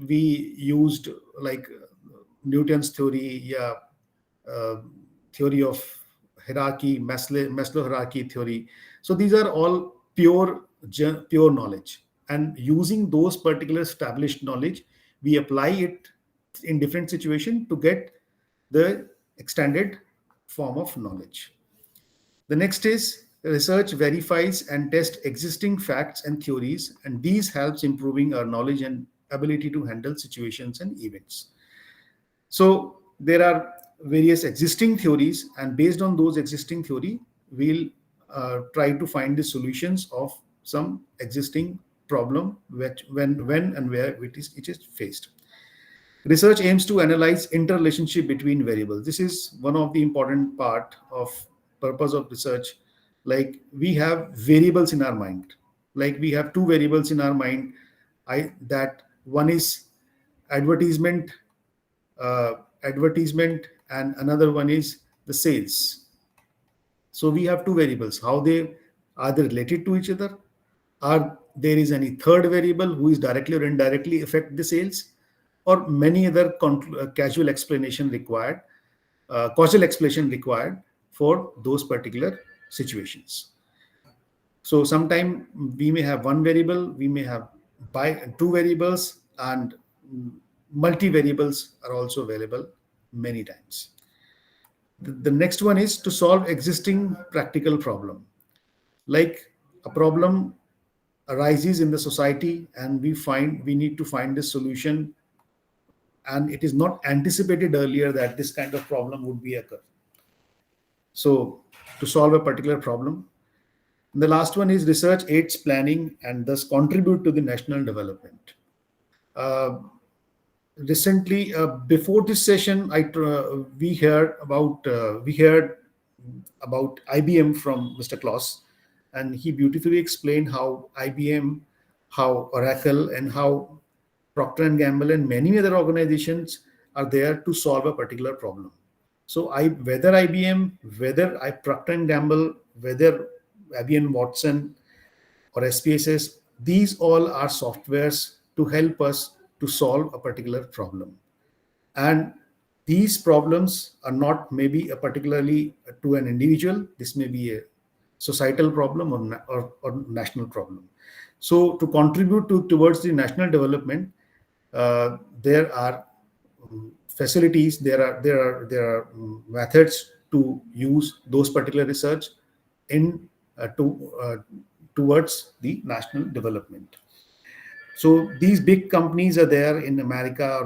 we used like Newton's theory, yeah, uh, theory of hierarchy, Maslow hierarchy theory. So these are all pure knowledge, and using those particular established knowledge, we apply it in different situations to get the extended form of knowledge. The next is, research verifies and tests existing facts and theories, and these helps improving our knowledge and ability to handle situations and events. So there are various existing theories, and based on those existing theory, we'll try to find the solutions of some existing problem which when and where it is faced. Research aims to analyze interrelationship between variables. This is one of the important part of purpose of research. Like, we have variables in our mind. Like, we have two variables in our mind. That one is advertisement, and another one is the sales. So we have two variables. How they are they related to each other? Are there is any third variable who is directly or indirectly affect the sales, or many other causal explanation required for those particular situations. So sometime we may have one variable, we may have two variables, and multi variables are also available many times. The next one is to solve existing practical problem. Like, a problem arises in the society, and we need to find a solution, and it is not anticipated earlier that this kind of problem would be occur. So to solve a particular problem. The last one is, research aids planning and thus contribute to the national development. Recently, before this session, we heard about IBM from Mr. Klaus, and he beautifully explained how IBM, how Oracle, and how Procter and Gamble and many other organizations are there to solve a particular problem. So whether IBM, Procter and Gamble, whether IBM Watson or SPSS, these all are softwares to help us to solve a particular problem. And these problems are not maybe a particularly to an individual. This may be a societal problem or national problem. So to contribute towards the national development, there are facilities, there are methods to use those particular research in towards the national development. So these big companies are there in America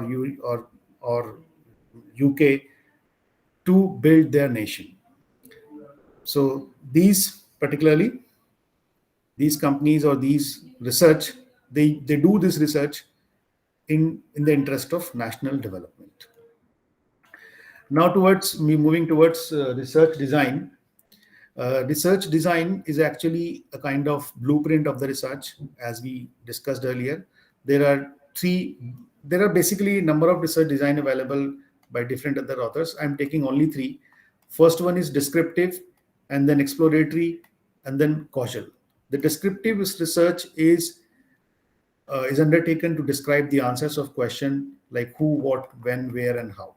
or UK to build their nation. So these companies or these research, they do this research in the interest of national development. Now moving towards research design. Research design is actually a kind of blueprint of the research, as we discussed earlier. There are basically a number of research design available by different other authors. I'm taking only three. First one is descriptive, and then exploratory, and then causal. The descriptive research is undertaken to describe the answers of question like who, what, when, where, and how.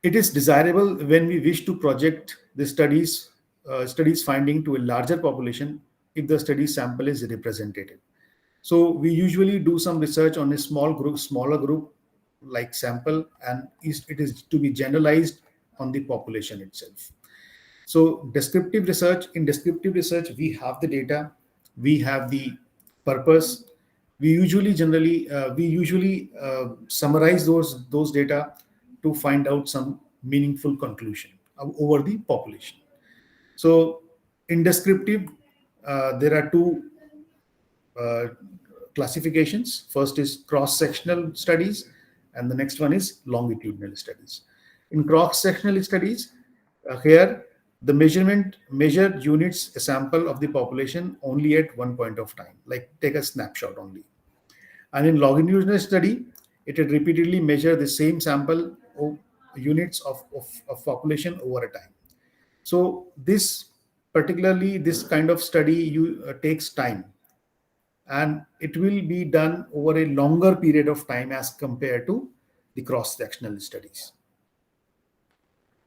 It is desirable when we wish to project the studies finding to a larger population if the study sample is representative. So we usually do some research on a smaller group like sample, and it is to be generalized on the population itself. So in descriptive research, we have the data, we have the purpose. We usually summarize those data to find out some meaningful conclusion over the population. So in descriptive, there are two classifications. First is cross-sectional studies, and the next one is longitudinal studies. In cross-sectional studies, here the measured units a sample of the population only at one point of time, like take a snapshot only. And in longitudinal study, it will repeatedly measure the same sample of units of population over a time. So this kind of study takes time, and it will be done over a longer period of time as compared to the cross-sectional studies.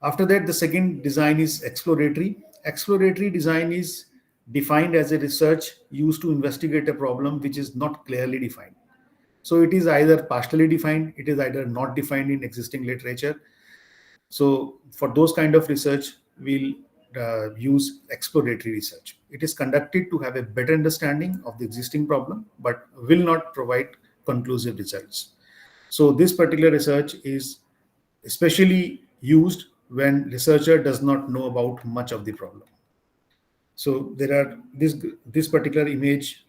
After that, the second design is exploratory. Exploratory design is defined as a research used to investigate a problem which is not clearly defined. So it is either partially defined, it is either not defined in existing literature. So for those kind of research, we'll use exploratory research. It is conducted to have a better understanding of the existing problem, but will not provide conclusive results. So this particular research is especially used when researcher does not know about much of the problem. So this particular image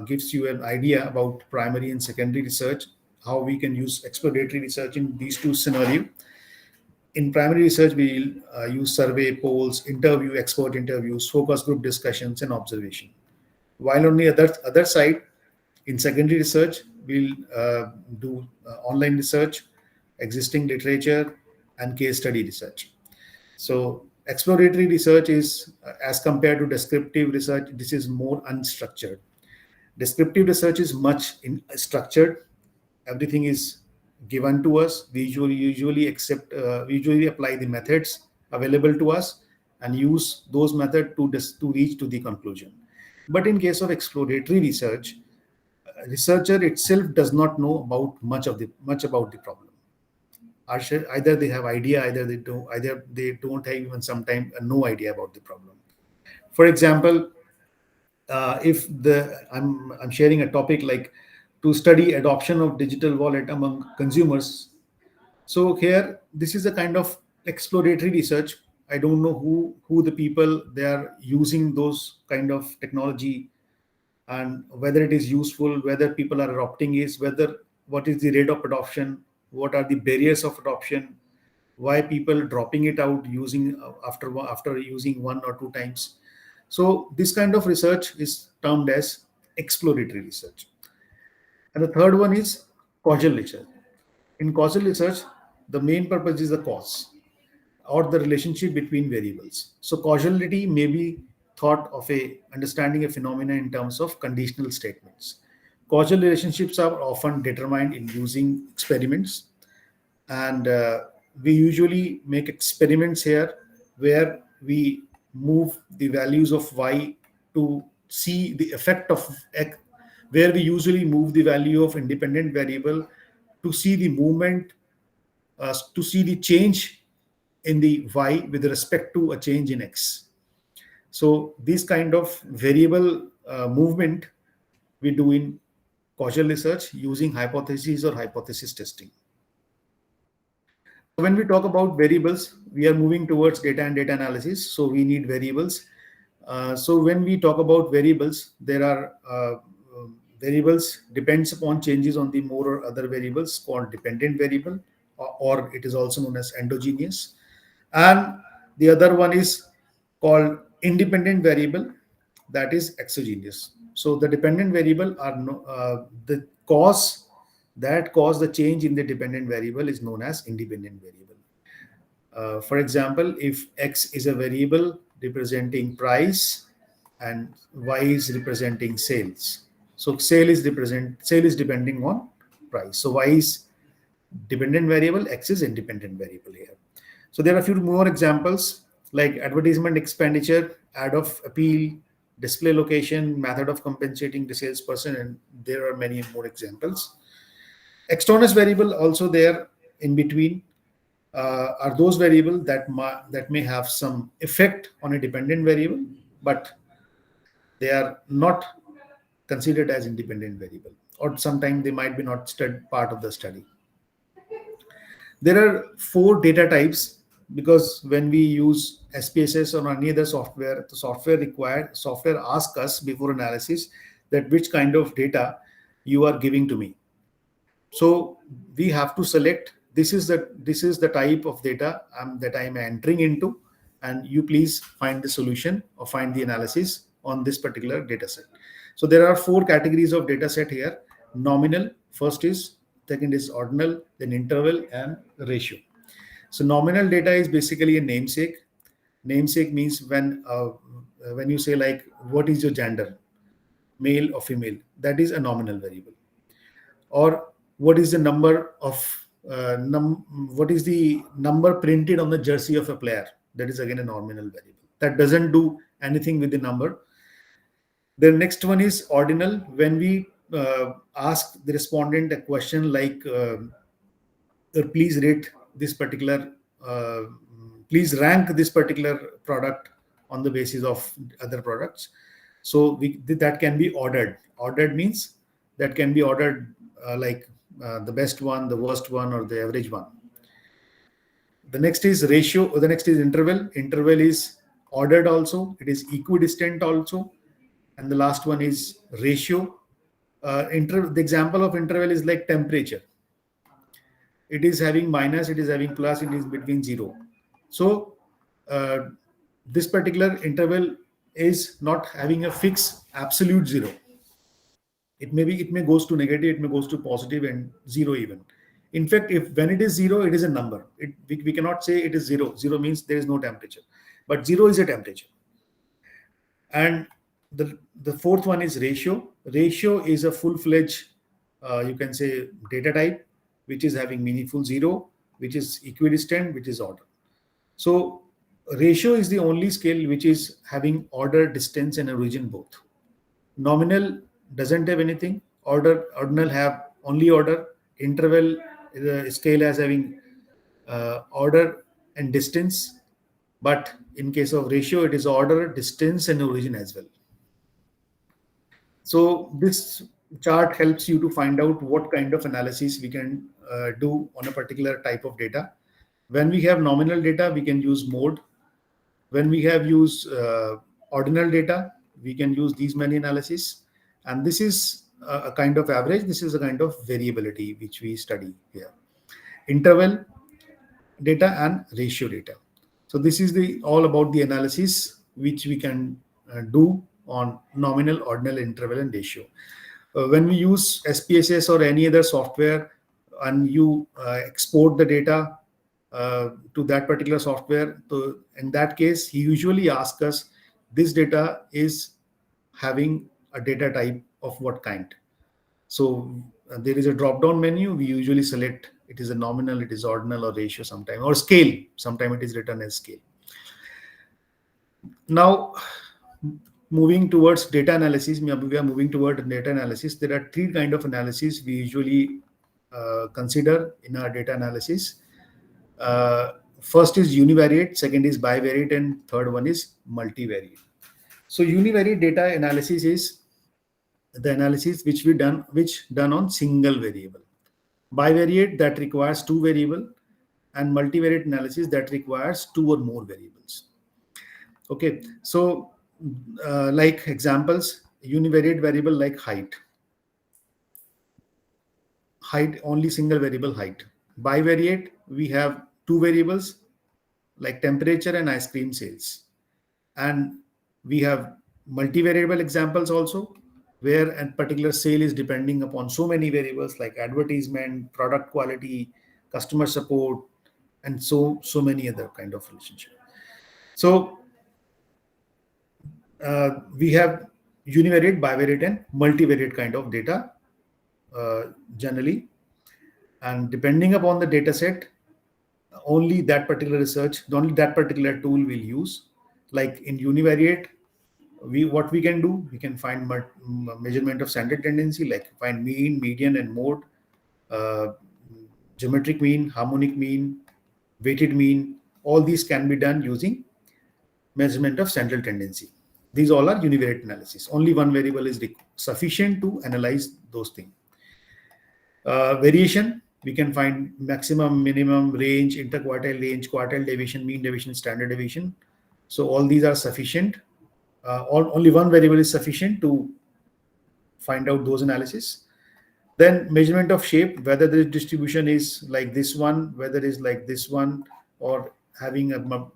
gives you an idea about primary and secondary research, how we can use exploratory research in these two scenarios. In primary research, we will use survey, polls, expert interviews, focus group discussions, and observation. While on the other side, in secondary research, we'll do online research, existing literature, and case study research. So exploratory research is, as compared to descriptive research, this is more unstructured. Descriptive research is much structured. Everything is given to us. We usually apply the methods available to us and use those methods to reach to the conclusion. But in case of exploratory research, researcher itself does not know about much about the problem. Either they have idea, either they don't have even sometimes no idea about the problem. For example, if I'm sharing a topic like to study adoption of digital wallet among consumers. So here, this is a kind of exploratory research. I don't know who the people they are using those kind of technology, and whether it is useful, whether people are adopting it, what is the rate of adoption, what are the barriers of adoption, why people dropping it out using after using one or two times. So this kind of research is termed as exploratory research. And the third one is causal research. In causal research, the main purpose is the cause or the relationship between variables. So causality may be thought of understanding a phenomena in terms of conditional statements. Causal relationships are often determined in using experiments, and we usually make experiments here where we move the values of y to see the effect of x, where we usually move the value of independent variable to see the movement, to see the change in the y with respect to a change in x. So this kind of variable movement we do in causal research using hypotheses or hypothesis testing. When we talk about variables, we are moving towards data and data analysis. So we need variables. So when we talk about variables, there are variables depends upon changes on the more or other variables called dependent variable, or it is also known as endogenous. And the other one is called independent variable, that is exogenous. So the dependent variable are the cause that cause the change in the dependent variable is known as independent variable. For example, if X is a variable representing price and Y is representing sales. So sale is depending on price. So Y is dependent variable, X is independent variable here. So there are a few more examples like advertisement expenditure, ad of appeal, display location, method of compensating the salesperson, and there are many more examples. Extraneous variable also there in between are those variables that may have some effect on a dependent variable, but they are not considered as independent variable, or sometimes they might be not part of the study. There are 4 data types, because when we use SPSS or any other software, the software asks us before analysis that which kind of data you are giving to me. So we have to select this is the type of data that I am entering into, and you please find the solution or find the analysis on this particular data set. So there are 4 categories of data set here. Nominal, first is, second is ordinal, then interval, and ratio. So nominal data is basically a namesake. Namesake means when you say like what is your gender, male or female, that is a nominal variable. Or what is the number of what is the number printed on the jersey of a player, that is again a nominal variable. That doesn't do anything with the number. The next one is ordinal. When we ask the respondent a question like please rate this particular please rank this particular product on the basis of other products. So that can be ordered. Ordered means that can be ordered like the best one, the worst one, or the average one. The next is ratio, or the next is interval. Interval is ordered also, it is equidistant also. And the last one is ratio. The example of interval is like temperature. It is having minus, it is having plus, it is between 0. So this particular interval is not having a fixed absolute 0. It may goes to negative, it may goes to positive, and 0 even. In fact, when it is 0, it is a number. We cannot say it is 0. 0 means there is no temperature, but 0 is a temperature. And the fourth one is ratio. Ratio is a full-fledged, you can say, data type, which is having meaningful 0, which is equidistant, which is order. So ratio is the only scale which is having order, distance, and origin both. Nominal doesn't have anything. Ordinal have only order. Interval scale as having order and distance. But in case of ratio, it is order, distance, and origin as well. So this chart helps you to find out what kind of analysis we can do on a particular type of data. When we have nominal data, we can use mode. When we have used ordinal data, we can use these many analysis. And this is a kind of average. This is a kind of variability which we study here. Interval data and ratio data. So this is all about the analysis which we can do on nominal, ordinal, interval, and ratio. When we use SPSS or any other software and you export the data to that particular software, so in that case, he usually asks us, this data is having a data type of what kind. So there is a drop-down menu. We usually select it is a nominal, it is ordinal, or ratio sometime, or scale. Sometime it is written as scale. Now, moving towards data analysis, we are moving toward data analysis. There are 3 kinds of analysis we usually consider in our data analysis. First is univariate, second is bivariate, and third one is multivariate. So univariate data analysis is the analysis which done on single variable. Bivariate, that requires 2 variables, and multivariate analysis that requires 2 or more variables. Okay, so like examples, univariate variable like height, only single variable height. Bivariate, we have 2 variables like temperature and ice cream sales. And we have multivariable examples also, where a particular sale is depending upon so many variables like advertisement, product quality, customer support, and so many other kind of relationship. So we have univariate, bivariate, and multivariate kind of data generally. And depending upon the data set, only that particular tool will use. Like in univariate, what we can do, we can find measurement of standard tendency, like find mean, median, and mode, geometric mean, harmonic mean, weighted mean. All these can be done using measurement of central tendency. These all are univariate analysis. Only one variable is sufficient to analyze those things. Variation, we can find maximum, minimum, range, interquartile range, quartile deviation, mean deviation, standard deviation. So all these are sufficient. Only one variable is sufficient to find out those analysis. Then measurement of shape, whether the distribution is like this one, whether it is like this one, or having a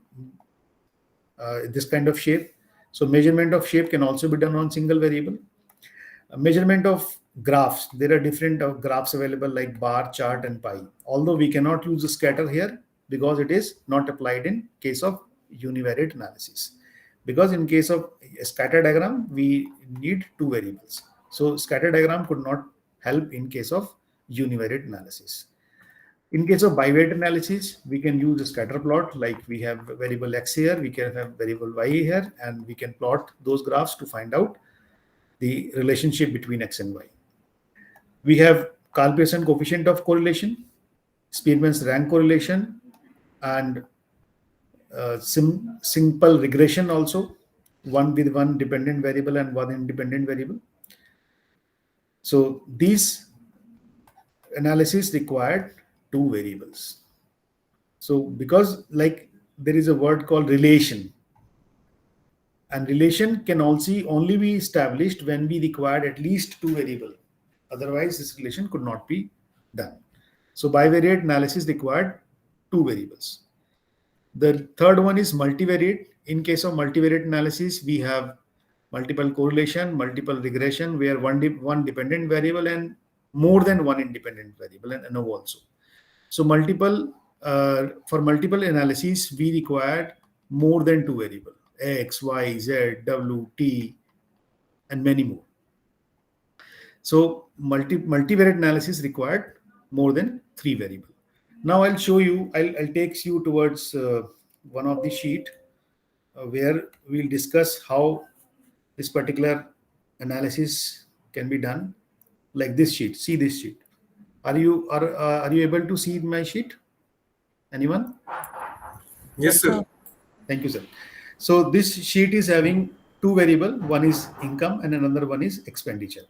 this kind of shape. So measurement of shape can also be done on single variable. Measurement of graphs, there are different graphs available like bar, chart, and pie. Although we cannot use the scatter here because it is not applied in case of univariate analysis. Because in case of a scatter diagram, we need two variables. So scatter diagram could not help in case of univariate analysis. In case of bivariate analysis, we can use a scatter plot, like we have variable x here, we can have variable y here, and we can plot those graphs to find out the relationship between x and y. We have Karl-Pearson coefficient of correlation, Spearman's rank correlation, and simple regression also, one with one dependent variable and one independent variable. So these analysis required two variables. So because like there is a word called relation, and relation can also only be established when we required at least two variables. Otherwise, this relation could not be done. So bivariate analysis required two variables. The third one is multivariate. In case of multivariate analysis, we have multiple correlation, multiple regression, where one dependent variable and more than one independent variable, and ANOVA also. So for multiple analyses, we required more than two variables, X, Y, Z, W, T, and many more. So multivariate analysis required more than three variables. Now I'll show you, I'll take you towards one of the sheet where we'll discuss how this particular analysis can be done. Like this sheet, see this sheet. Are you able to see my sheet? Anyone? Yes, sir. Thank you, sir. So this sheet is having two variables. One is income and another one is expenditure.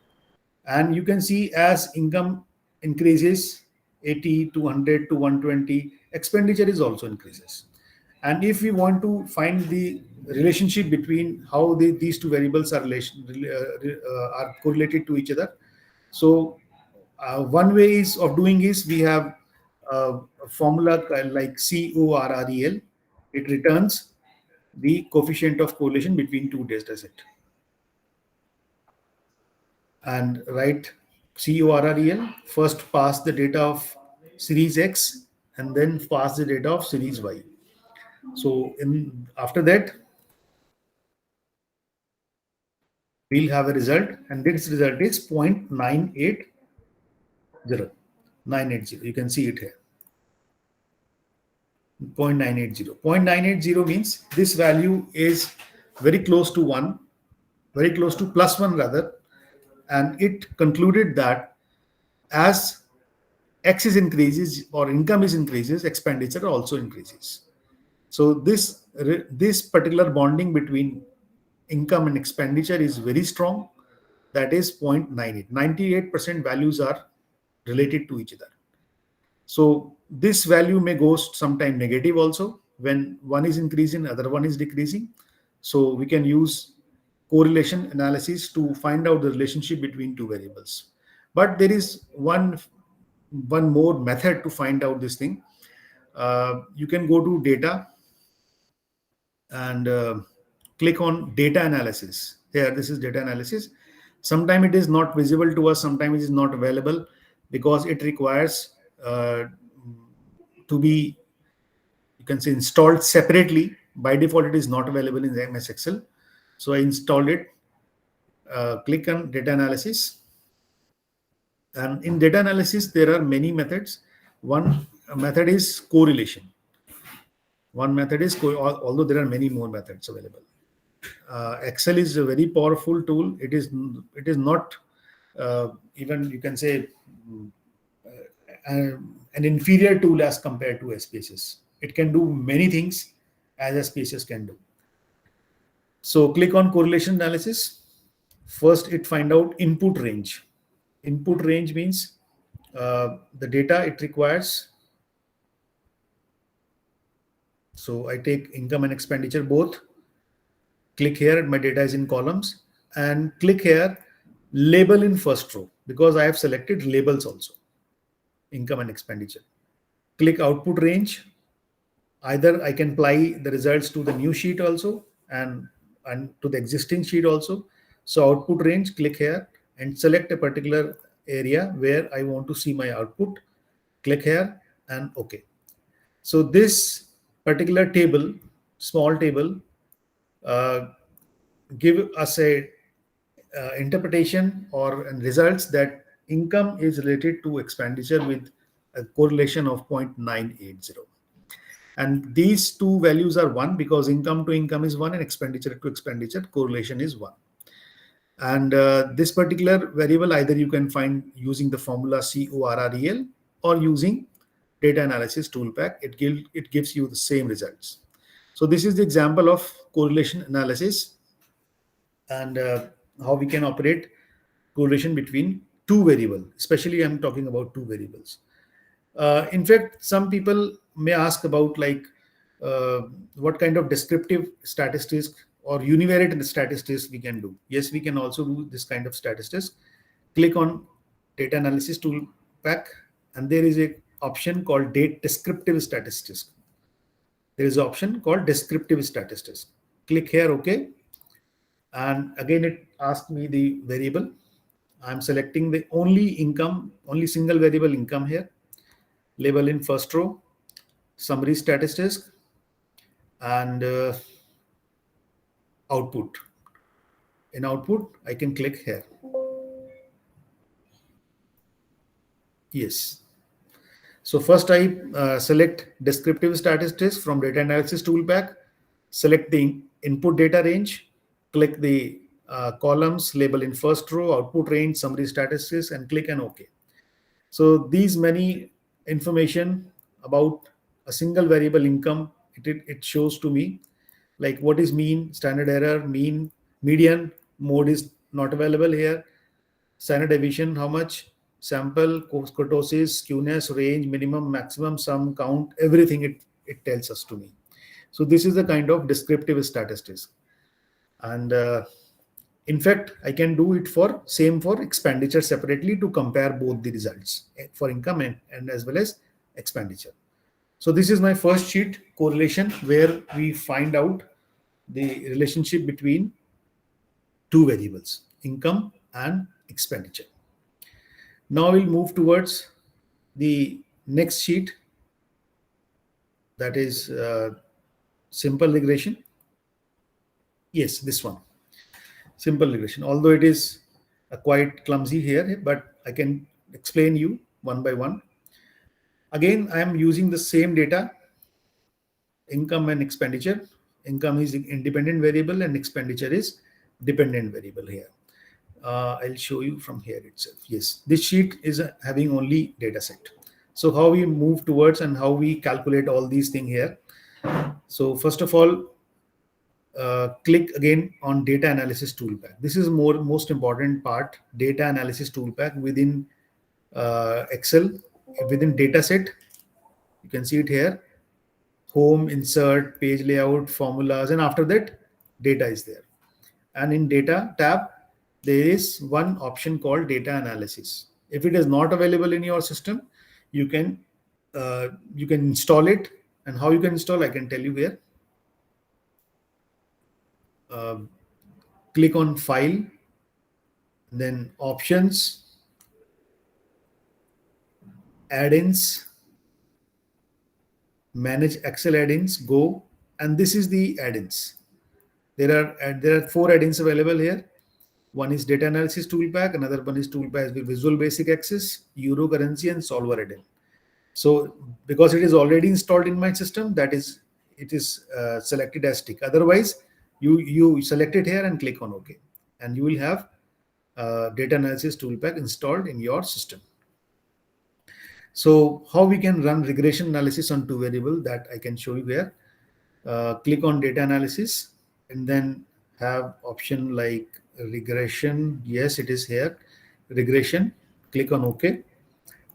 And you can see as income increases 80 to 100 to 120, expenditure is also increases. And if we want to find the relationship between how these two variables are correlated to each other, so one way of doing is we have a formula like CORREL. It returns the coefficient of correlation between two data sets. And write CORREL, first pass the data of series X and then pass the data of series Y. So after that, we'll have a result, and this result is 0.980. 980. You can see it here. 0.980. 0.980 means this value is very close to 1, very close to +1 rather, and it concluded that as X is increases or income is increases, expenditure also increases. So this particular bonding between income and expenditure is very strong. That is 0.98. 98% values are related to each other. So this value may go sometime negative also when one is increasing, other one is decreasing. So we can use correlation analysis to find out the relationship between two variables. But there is one more method to find out this thing. You can go to data and click on data analysis. Here, this is data analysis. Sometimes it is not visible to us, sometimes it is not available because it requires to be, you can say, installed separately. By default, it is not available in the MS Excel. So I installed it. Click on data analysis. And in data analysis, there are many methods. One method is correlation. Although there are many more methods available. Excel is a very powerful tool. It is not even, you can say, an inferior tool as compared to SPSS. It can do many things as SPSS can do. So click on correlation analysis. First, it find out input range. Input range means the data it requires. So I take income and expenditure both. Click here, my data is in columns, and click here, label in first row, because I have selected labels also, income and expenditure. Click output range. Either I can apply the results to the new sheet also and to the existing sheet also. So output range, click here and select a particular area where I want to see my output. Click here and OK. So this particular table, small table, give us a interpretation or results that income is related to expenditure with a correlation of 0.980. And these two values are 1 because income to income is 1 and expenditure to expenditure correlation is 1. And this particular variable either you can find using the formula CORREL or using data analysis tool pack. It gives you the same results. So this is the example of correlation analysis and how we can operate correlation between two variables. Especially I'm talking about two variables. In fact, some people may ask about what kind of descriptive statistics or univariate statistics we can do. Yes, we can also do this kind of statistics. Click on data analysis tool pack and there is a option called descriptive statistics. There is an option called descriptive statistics. Click here, OK. And again, it asks me the variable. I'm selecting the only single variable income here. Label in first row, summary statistics, and output. In output, I can click here. Yes. So first I select descriptive statistics from data analysis toolpack, select the input data range, click the columns, label in first row, output range, summary statistics, and click on OK. So these many information about a single variable income, it shows to me like what is mean, standard error, mean, median, mode is not available here, standard deviation, how much, sample, kurtosis, skewness, range, minimum, maximum, sum, count, everything it tells us to me. So this is the kind of descriptive statistics. And in fact, I can do it for expenditure separately to compare both the results for income and as well as expenditure. So this is my first sheet, correlation, where we find out the relationship between two variables, income and expenditure. Now we'll move towards the next sheet, that is simple regression. Yes, this one. Simple regression, although it is quite clumsy here, but I can explain you one by one. Again, I am using the same data, income and expenditure. Income is independent variable and expenditure is dependent variable here. I'll show you from here itself. Yes, this sheet is having only data set. So how we move towards and how we calculate all these things here. So first of all, click again on data analysis toolpack. This is most important part, data analysis toolpack within Excel, within dataset. You can see it here, home, insert, page layout, formulas, and after that data is there. And in data tab, there is one option called data analysis. If it is not available in your system, you can install it. And how you can install, I can tell you here. click on File, then Options, Add-ins, Manage Excel add-ins, go, and this is the add-ins. There are 4 add-ins available here. One is Data Analysis Toolpack, another one is Toolpack with Visual Basic Access, Euro Currency, and Solver add-in. So because it is already installed in my system, it is selected as tick. Otherwise, you select it here and click on OK, and you will have Data Analysis Toolpack installed in your system. So how we can run regression analysis on 2 variable, that I can show you here. Click on Data Analysis and then have option like regression. Yes, it is here. Regression. Click on OK.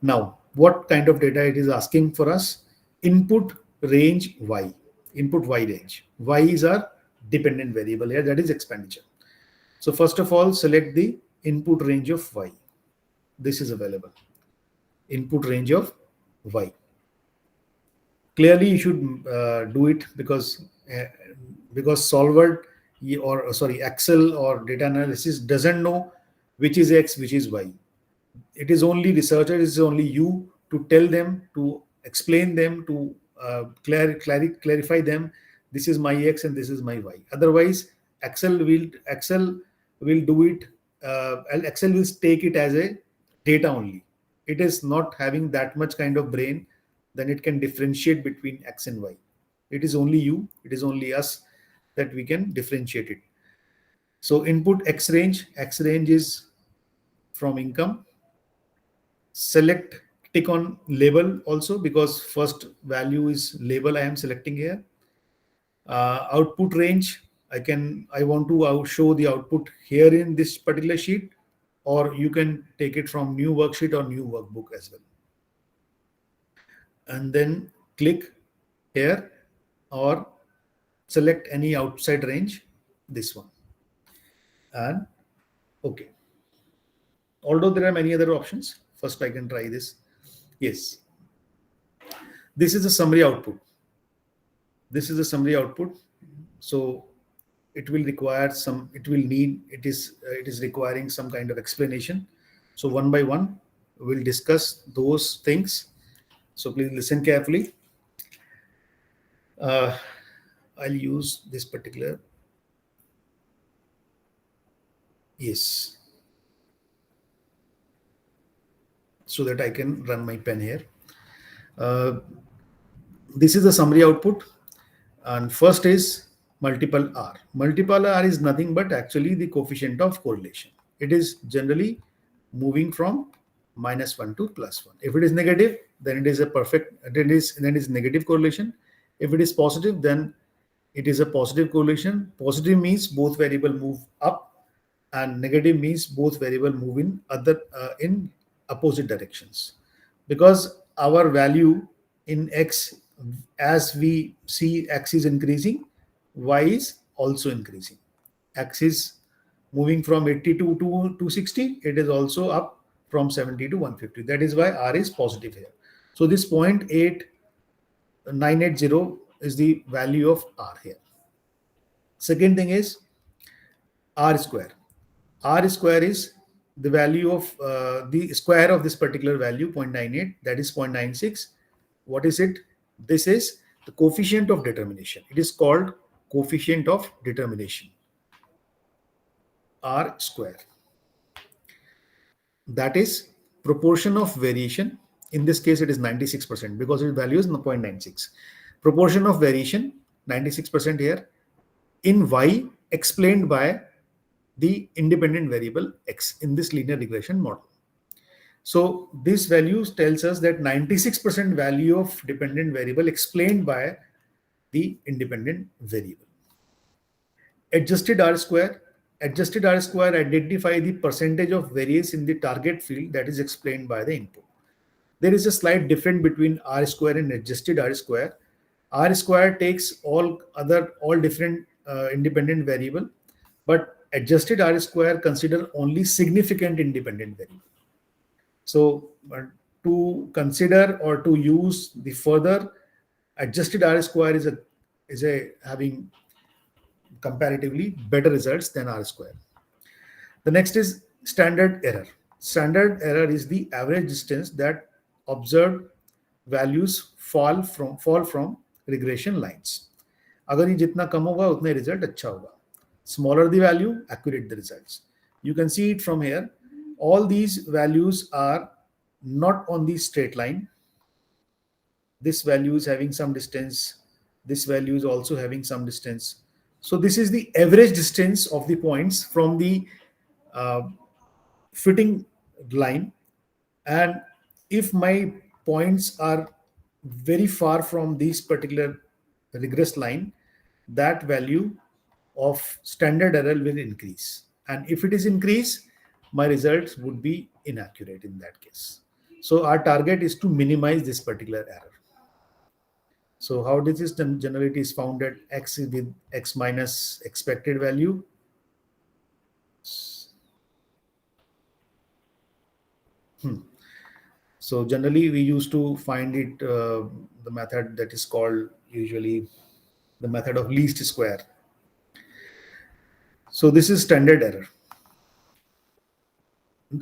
Now, what kind of data it is asking for us? Input range Y. Input Y range. Y is our dependent variable here, that is expenditure. So first of all, select the input range of Y. This is available. Input range of Y. Clearly, you should do it because Solver Excel or data analysis doesn't know which is X, which is Y. It is only researcher, it is only you to tell them, to explain them, to clarify them. This is my X and this is my Y. Otherwise, Excel will do it. Excel will take it as a data only. It is not having that much kind of brain, then it can differentiate between X and Y. It is only you, it is only us that we can differentiate it. So input X range is from income. Select, tick on label also, because first value is label I am selecting here. Output range, I want to show the output here in this particular sheet, or you can take it from new worksheet or new workbook as well. And then click here or select any outside range, this one, and OK. Although there are many other options, first I can try this. Yes, this is a summary output. This is a summary output. So it will require some, it is requiring some kind of explanation. So one by one, we'll discuss those things. So please listen carefully. I'll use this particular. Yes. So that I can run my pen here. This is the summary output. And first is multiple R. Multiple R is nothing but actually the coefficient of correlation. It is generally moving from -1 to +1. If it is negative, then it is a then it is negative correlation. If it is positive, then it is a positive correlation. Positive means both variable move up, and negative means both variable move in opposite directions. Because our value in X, as we see X is increasing, Y is also increasing. X is moving from 82 to 260. It is also up from 70 to 150. That is why R is positive here. So this 0.8980 is the value of R here. Second thing is R square. R square is the value of the square of this particular value, 0.98, that is 0.96. What is it? This is the coefficient of determination. It is called coefficient of determination, R square. That is proportion of variation. In this case, it is 96% because its value is 0.96. Proportion of variation, 96% here, in Y explained by the independent variable X in this linear regression model. So this value tells us that 96% value of dependent variable explained by the independent variable. Adjusted R square. Adjusted R square identify the percentage of variance in the target field that is explained by the input. There is a slight difference between R square and adjusted R square. R square takes all different independent variable, but adjusted R square consider only significant independent variable. So to consider or to use the further, adjusted R square is having comparatively better results than R square. The next is standard error. Standard error is the average distance that observed values fall from regression lines. अगर ये जितना कम होगा उतने result अच्छा होगा. Smaller the value, accurate the results. You can see it from here. All these values are not on the straight line. This value is having some distance. This value is also having some distance. So this is the average distance of the points from the fitting line. And if my points are very far from this particular regress line, that value of standard error will increase. And if it is increased, my results would be inaccurate in that case. So our target is to minimize this particular error. So how this is done? Generally, it is found at x with x minus expected value. So generally, we used to find it the method that is called usually the method of least square. So this is standard error.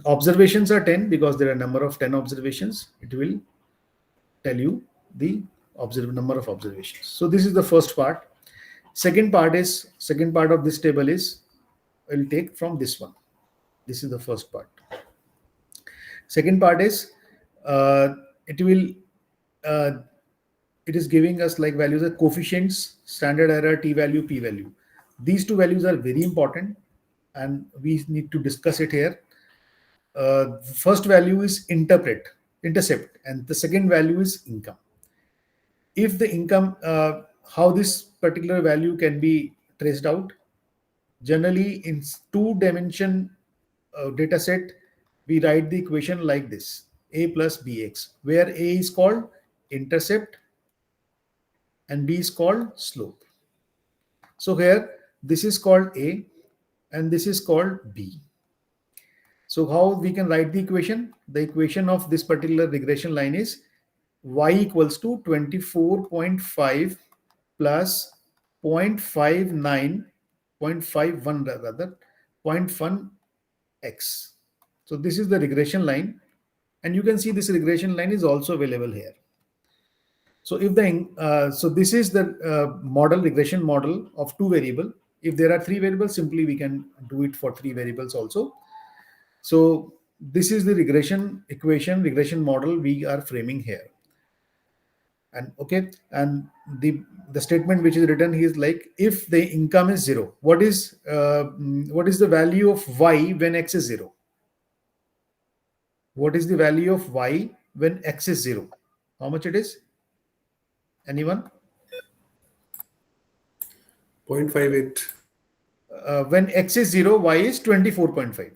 Observations are 10 because there are a number of 10 observations. It will tell you the number of observations. So this is the first part. Second part of this table is I'll take from this one. This is the first part. Second part is it is giving us like values of coefficients, standard error, t value, p value. These two values are very important and we need to discuss it here. First value is intercept, and the second value is income. If the income, how this particular value can be traced out, generally in 2-dimension data set, we write the equation like this: a plus bx, where a is called intercept and b is called slope. So here, this is called a and this is called b. So how we can write the equation? The equation of this particular regression line is y equals to 24.5 plus 0.59, 0.51 rather, 0.1 x. So this is the regression line, and you can see this regression line is also available here. So if the so this is the regression model of 2 variable. If there are 3 variables, simply we can do it for 3 variables also. So this is the regression equation, regression model we are framing here. And okay, and the statement which is written here is like, if the income is 0, what is the value of y when x is 0? What is the value of y when x is 0? How much it is? Anyone? 0.58. When x is 0, y is 24.5.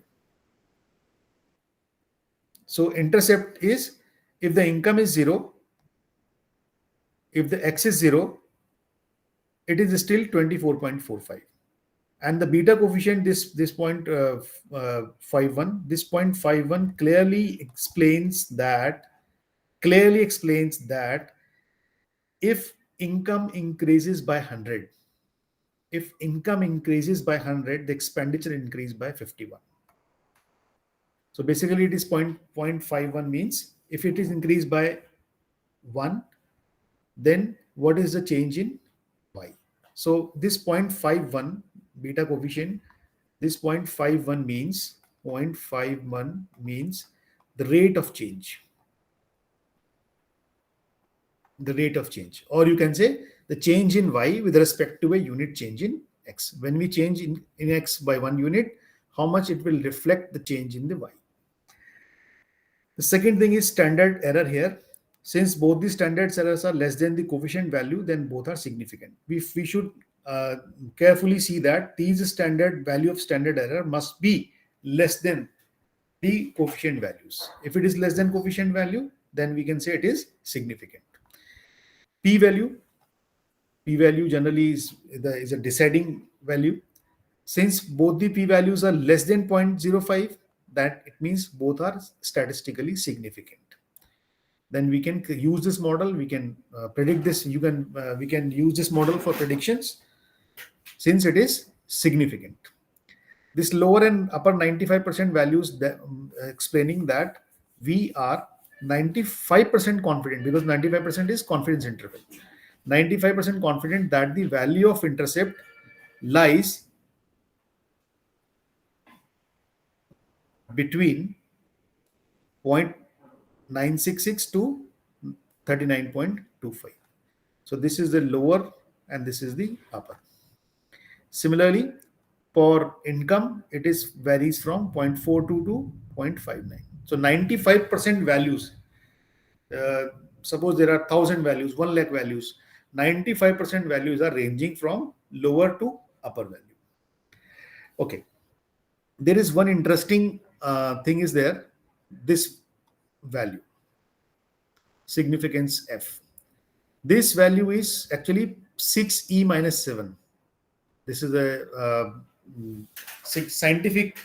So intercept is, if the income is 0, if the x is 0, it is still 24.45. And the beta coefficient, this 0.51, this 0.51 clearly explains that if income increases by 100, the expenditure increase by 51. So basically it is 0.51 means if it is increased by 1, then what is the change in y? So this 0.51 beta coefficient, this 0.51 means the rate of change. Or you can say the change in y with respect to a unit change in x. When we change in x by 1 unit, how much it will reflect the change in the y. The second thing is standard error here. Since both the standard errors are less than the coefficient value, then both are significant. We should carefully see that these standard value of standard error must be less than the coefficient values. If it is less than coefficient value, then we can say it is significant. P value generally is a deciding value. Since both the p values are less than 0.05, that it means both are statistically significant. Then we can use this model. We can predict this. We can use this model for predictions. since it is significant. This lower and upper 95% values explaining that we are 95% confident, because 95% is confidence interval. 95% confident that the value of intercept lies between 0.966 to 39.25. So this is the lower and this is the upper. Similarly, for income, it is varies from 0.42 to 0.59. So 95% values, suppose there are 1,000 values, 1 lakh values, 95% values are ranging from lower to upper value. Okay. There is one interesting thing is there, this value, significance F. This value is actually 6e minus 7. This is a scientific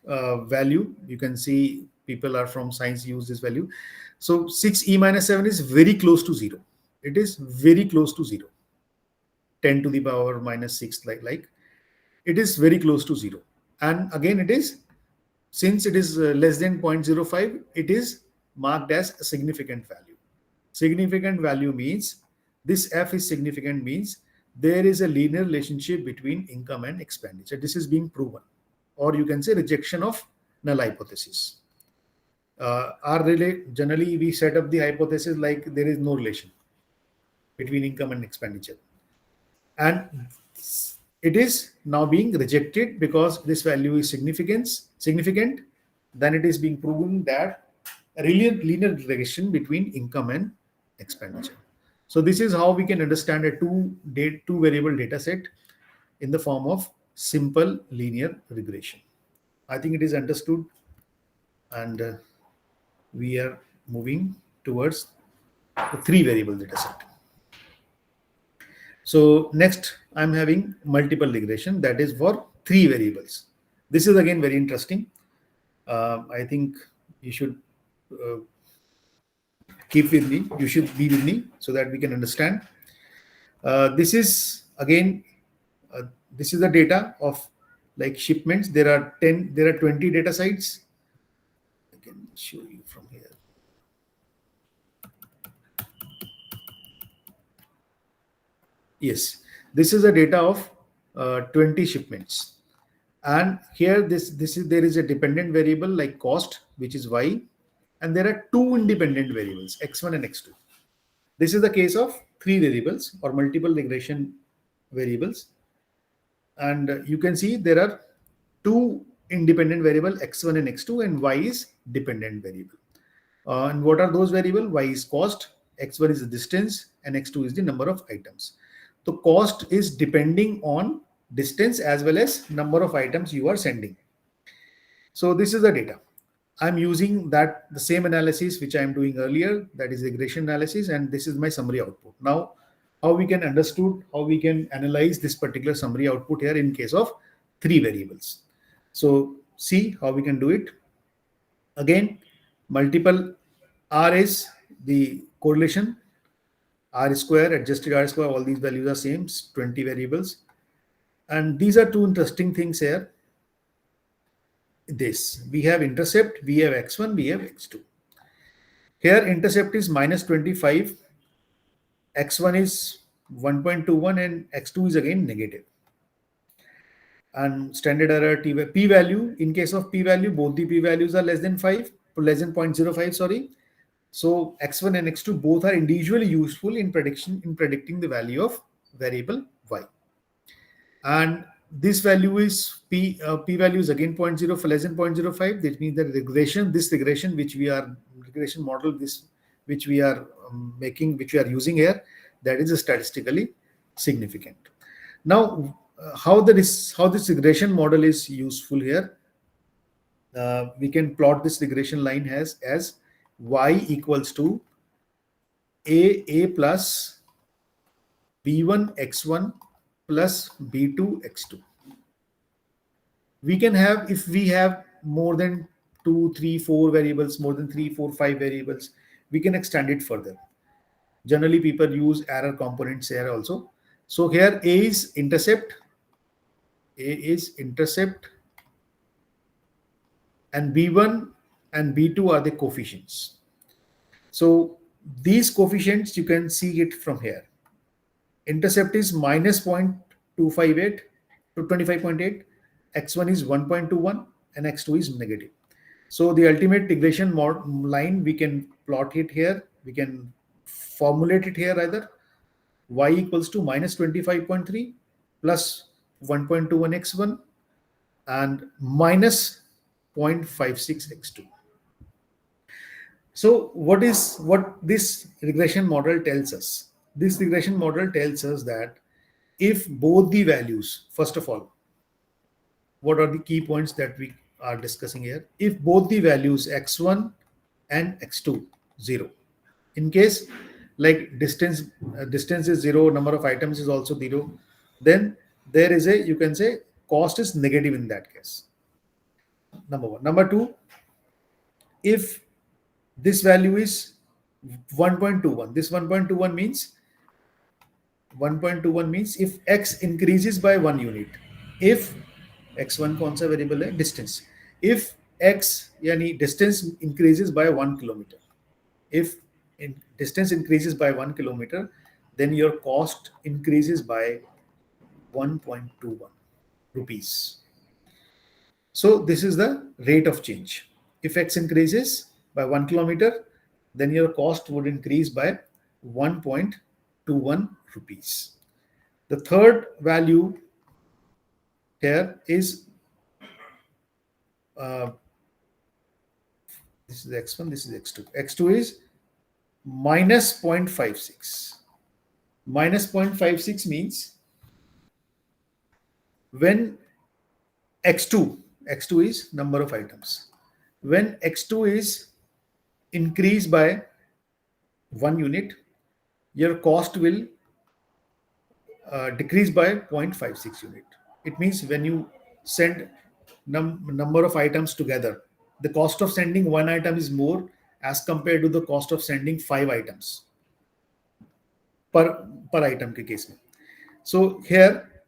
value. You can see people are from science use this value. So 6e minus 7 is very close to 0. It is very close to 0. 10 to the power minus 6, like it is very close to 0. And again, it is, since it is less than 0.05, it is marked as a significant value. Significant value means this F is significant, means there is a linear relationship between income and expenditure. This is being proven, or you can say rejection of null hypothesis. Generally we set up the hypothesis like there is no relation between income and expenditure, and it is now being rejected because this value is significant. Then it is being proven that a linear relation between income and expenditure. So this is how we can understand a two variable data set in the form of simple linear regression. I think it is understood, and we are moving towards the 3 variable data set. So next I'm having multiple regression, that is for 3 variables. This is again very interesting. I think you should keep with me. You should be with me so that we can understand. This is again, this is the data of like shipments. There are 20 data sites. I can show you from here. Yes, this is the data of 20 shipments. And here there is a dependent variable like cost, which is Y, and there are 2 independent variables, X1 and X2. This is the case of 3 variables or multiple regression variables. And you can see there are 2 independent variable, X1 and X2, and Y is dependent variable. And what are those variables? Y is cost, X1 is the distance, and X2 is the number of items. The cost is depending on distance as well as number of items you are sending. So this is the data. I'm using the same analysis which I am doing earlier, that is regression analysis, and this is my summary output. Now, how we can analyze this particular summary output here in case of 3 variables. So see how we can do it. Again, multiple R is the correlation. R square, adjusted R square, all these values are same, 20 variables. And these are 2 interesting things here. We have intercept, we have X1, we have X2. Here intercept is minus 25, X1 is 1.21, and X2 is again negative. And standard error p value, in case of p value, both the p values are less than 0.05, sorry. So X1 and X2 both are individually useful in predicting the value of variable Y. And this value is p value is again 0.0 for less than 0.05. That means that regression model which we are using here, that is statistically significant. Now, how this regression model is useful here? We can plot this regression line as Y equals to A plus B1 X1 plus B2 X2. We can have, if we have more than 2, 3, 4 variables, more than 3, 4, 5 variables, we can extend it further. Generally, people use error components here also. So here A is intercept, A is intercept, and B1 and B2 are the coefficients. So these coefficients, you can see it from here. Intercept is minus 0.258 to 25.8, x1 is 1.21, and x2 is negative. So the ultimate regression line, we can plot it here, we can formulate it here either. Y equals to minus 25.3 plus 1.21 x1 and minus 0.56 x2. So what this regression model tells us? This regression model tells us that if both the values, first of all, what are the key points that we are discussing here? If both the values x1 and x2 0, in case like distance is 0, number of items is also 0, then there is a, you can say, cost is negative in that case. Number one. Number two, if this value is 1.21, this 1.21 means if x increases by 1 unit, if x1 कौन सा variable है? Distance. If x यानी distance increases by 1 kilometer, if distance increases by 1 kilometer, then your cost increases by 1.21 rupees. So this is the rate of change. If x increases by 1 kilometer, then your cost would increase by 1.21 rupees. The third value here is this is x1, this is x2. X2 is minus 0.56. Minus 0.56 means when x2 is number of items. When x2 is increased by 1 unit, your cost will decrease by 0.56 unit. It means when you send number of items together, the cost of sending one item is more as compared to the cost of sending 5 items per item ke case mein. So here,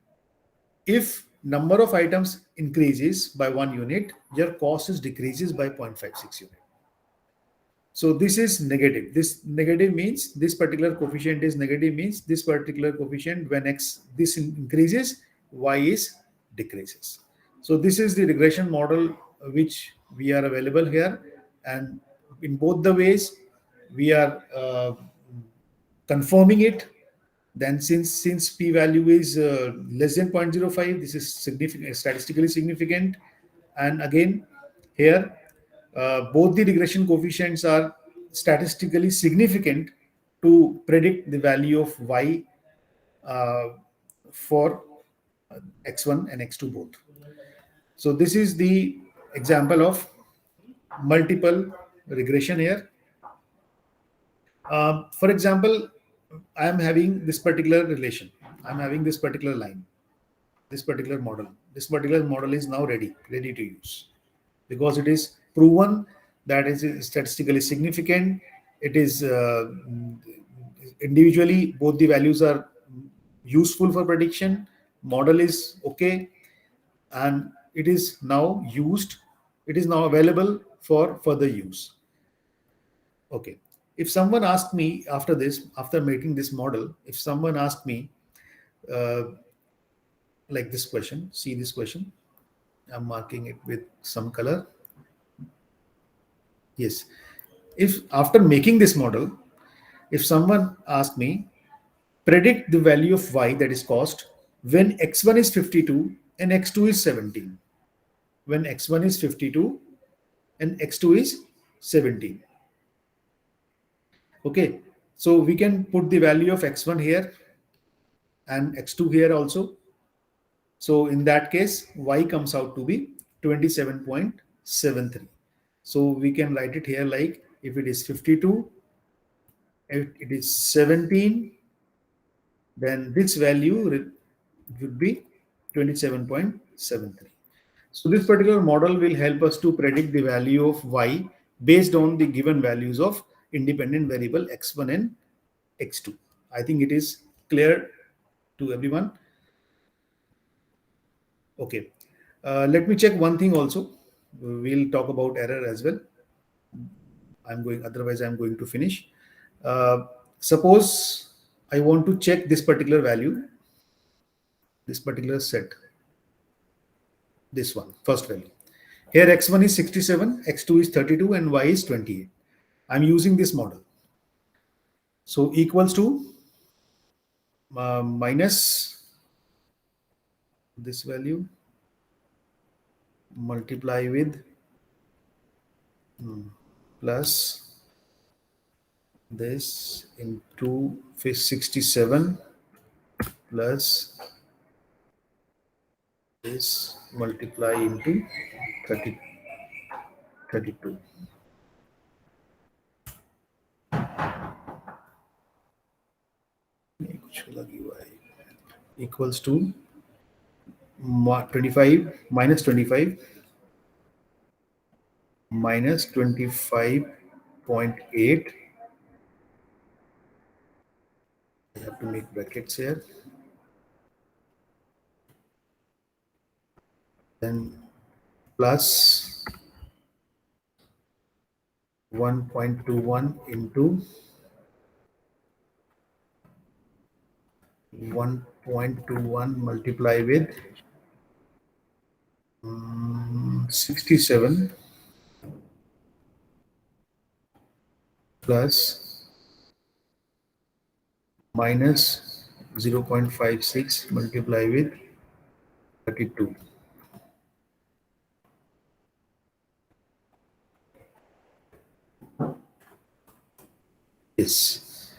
if number of items increases by 1 unit, your cost is decreases by 0.56 unit. So this is negative. This negative means this particular coefficient is negative, means this particular coefficient, when this increases, y is decreases. So this is the regression model which we are available here, and in both the ways we are confirming it. Then since p value is less than 0.05, this is significant, statistically significant. And again here both the regression coefficients are statistically significant to predict the value of y for x1 and x2 both. So this is the example of multiple regression here. For example, I am having this particular relation. I'm having this particular line, this particular model. This particular model is now ready to use because it is proven that is statistically significant. It is individually both the values are useful for prediction. Model is okay, and it is now used. It is now available for further use. Okay. If someone asked me after making this model, if someone asked me like this question, see this question, I'm marking it with some color. Yes. If after making this model, if someone asked me, predict the value of y, that is cost, when x1 is 52 and x2 is 17. When x1 is 52 and x2 is 17. Okay, so we can put the value of x1 here and x2 here also. So in that case, y comes out to be 27.73. So we can write it here like, if it is 52, if it is 17, then this value would be 27.73. So this particular model will help us to predict the value of y based on the given values of independent variable x1 and x2. I think it is clear to everyone. Okay. Let me check one thing also. We'll talk about error as well. Otherwise I'm going to finish. Suppose I want to check this particular value, this particular set, this one, first value. Here x1 is 67, x2 is 32, and y is 28. I'm using this model. So equals to minus this value multiply with plus this into 67 plus this multiply into 32. Equals to 25 minus 25 minus 25.8. I have to make brackets here. Then plus 1.21 into 1.21 multiply with 67 plus minus 0.56 multiply with 32. Yes.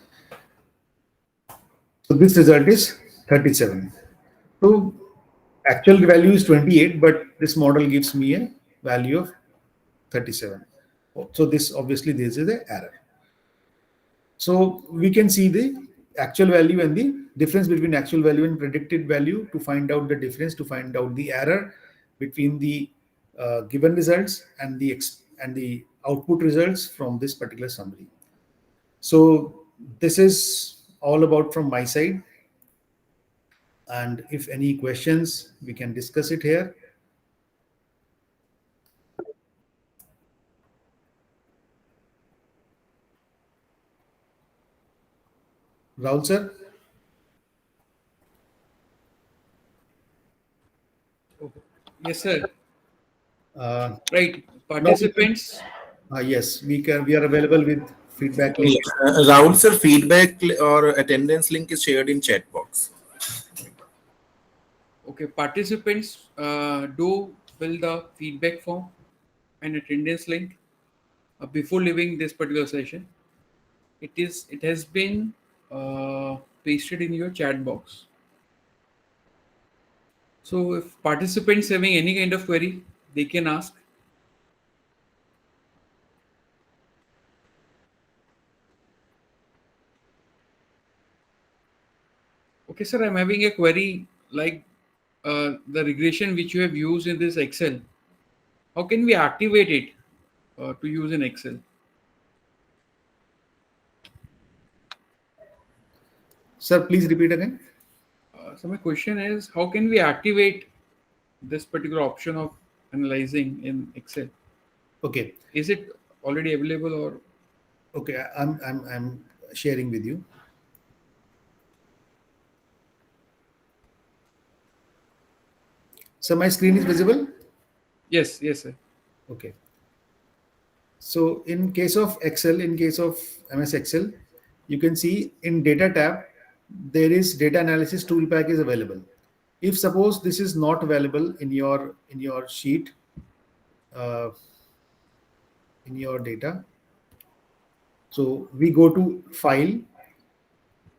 So this result is 37. So actual value is 28, but this model gives me a value of 37. So this obviously this is an error. So we can see the actual value and the difference between actual value and predicted value to find out the difference, to find out the error between the given results and the output results from this particular summary. So this is all about from my side. And if any questions, we can discuss it here. Rahul sir? Yes, sir. Right. Participants. Yes, we are available with feedback link. Rahul sir, feedback or attendance link is shared in chat box. Okay, participants do fill the feedback form and attendance link before leaving this particular session. It has been pasted in your chat box. So if participants having any kind of query, they can ask. Okay, sir, I'm having a query like the regression which you have used in this Excel. How can we activate it to use in Excel? Sir, please repeat again. So my question is, how can we activate this particular option of analyzing in Excel? Okay. Is it already available or? Okay, I'm sharing with you. So my screen is visible? Yes, yes, sir. Okay. So in case of Excel, in case of MS Excel, you can see in data tab, there is data analysis tool pack is available. If suppose this is not available in your sheet, in your data, so we go to file.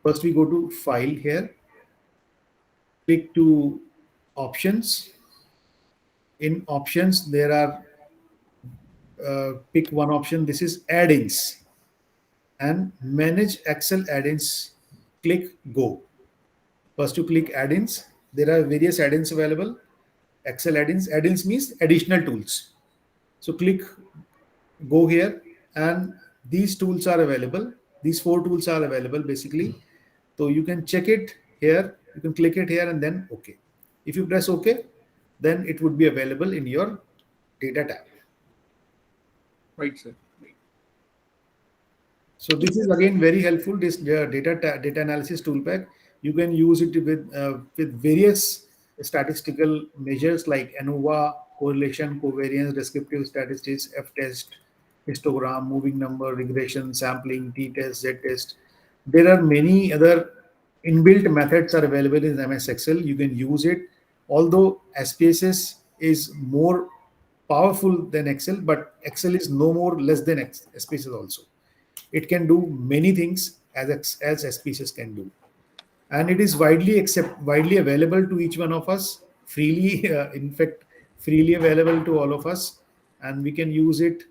First we go to file here, click to options. In options, there are pick one option. This is add-ins and manage Excel add-ins. Click go. First you click add-ins. There are various add-ins available. Excel add-ins. Add-ins means additional tools. So click go here, and these tools are available. These 4 tools are available basically. So you can check it here. You can click it here and then OK. If you press OK, then it would be available in your data tab. Right, sir. So this is again very helpful. This data analysis toolpack, you can use it with various statistical measures like ANOVA, correlation, covariance, descriptive statistics, F-test, histogram, moving number, regression, sampling, t-test, z-test. There are many other inbuilt methods are available in MS Excel. You can use it. Although SPSS is more powerful than Excel, but Excel is no more less than SPSS also. It can do many things as SPSS can do, and it is widely available to each one of us freely. In fact, freely available to all of us, and we can use it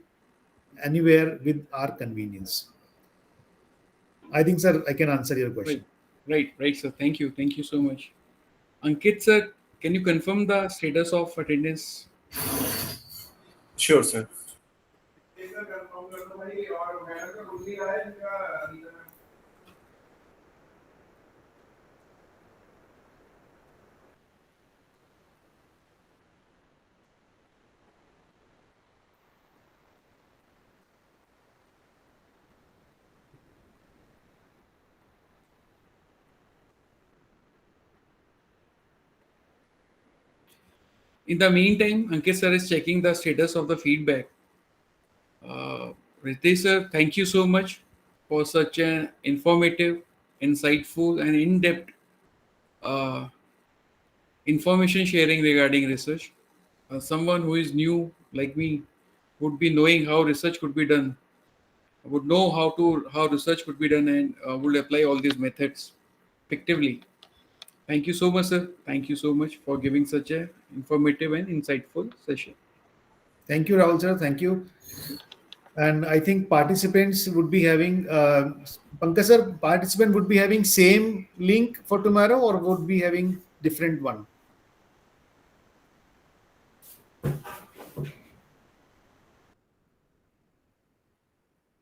anywhere with our convenience. I think, sir, I can answer your question. Right, sir. Thank you so much. Ankit, sir, can you confirm the status of attendance? Sure, sir. In the meantime, Ankit sir is checking the status of the feedback. Ritesh sir, thank you so much for such an informative, insightful, and in-depth information sharing regarding research. Someone who is new like me would be knowing how research could be done, would know how research could be done, and would apply all these methods effectively. Thank you so much, sir. Thank you so much for giving such a informative and insightful session. Thank you, Rahul sir. Thank you. And I think participants would be having, Pankaj sir, participant would be having same link for tomorrow or would be having different one?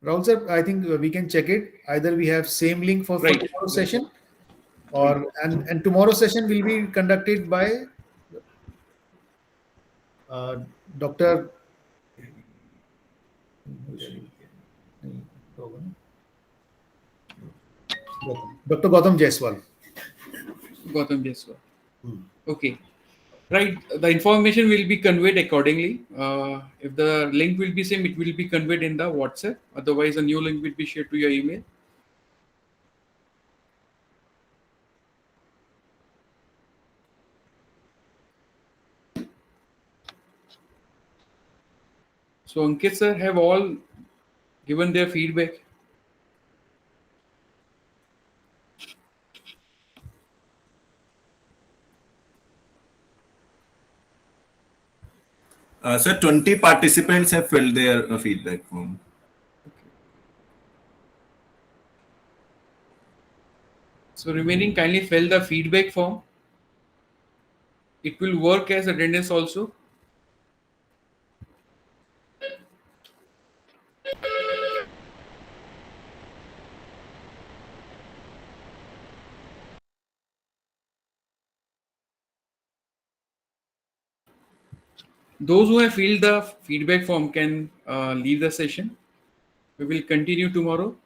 Rahul sir, I think we can check it. Either we have same link for tomorrow's session, or and tomorrow's session will be conducted by Dr. Dr. Gautam Jaiswal. Gautam Jaiswal. Okay. Right. The information will be conveyed accordingly. If the link will be same, it will be conveyed in the WhatsApp. Otherwise, a new link will be shared to your email. So Ankit sir have all given their feedback. Sir, 20 participants have filled their feedback form. So remaining, kindly fill the feedback form. It will work as attendance also. Those who have filled the feedback form can leave the session. We will continue tomorrow.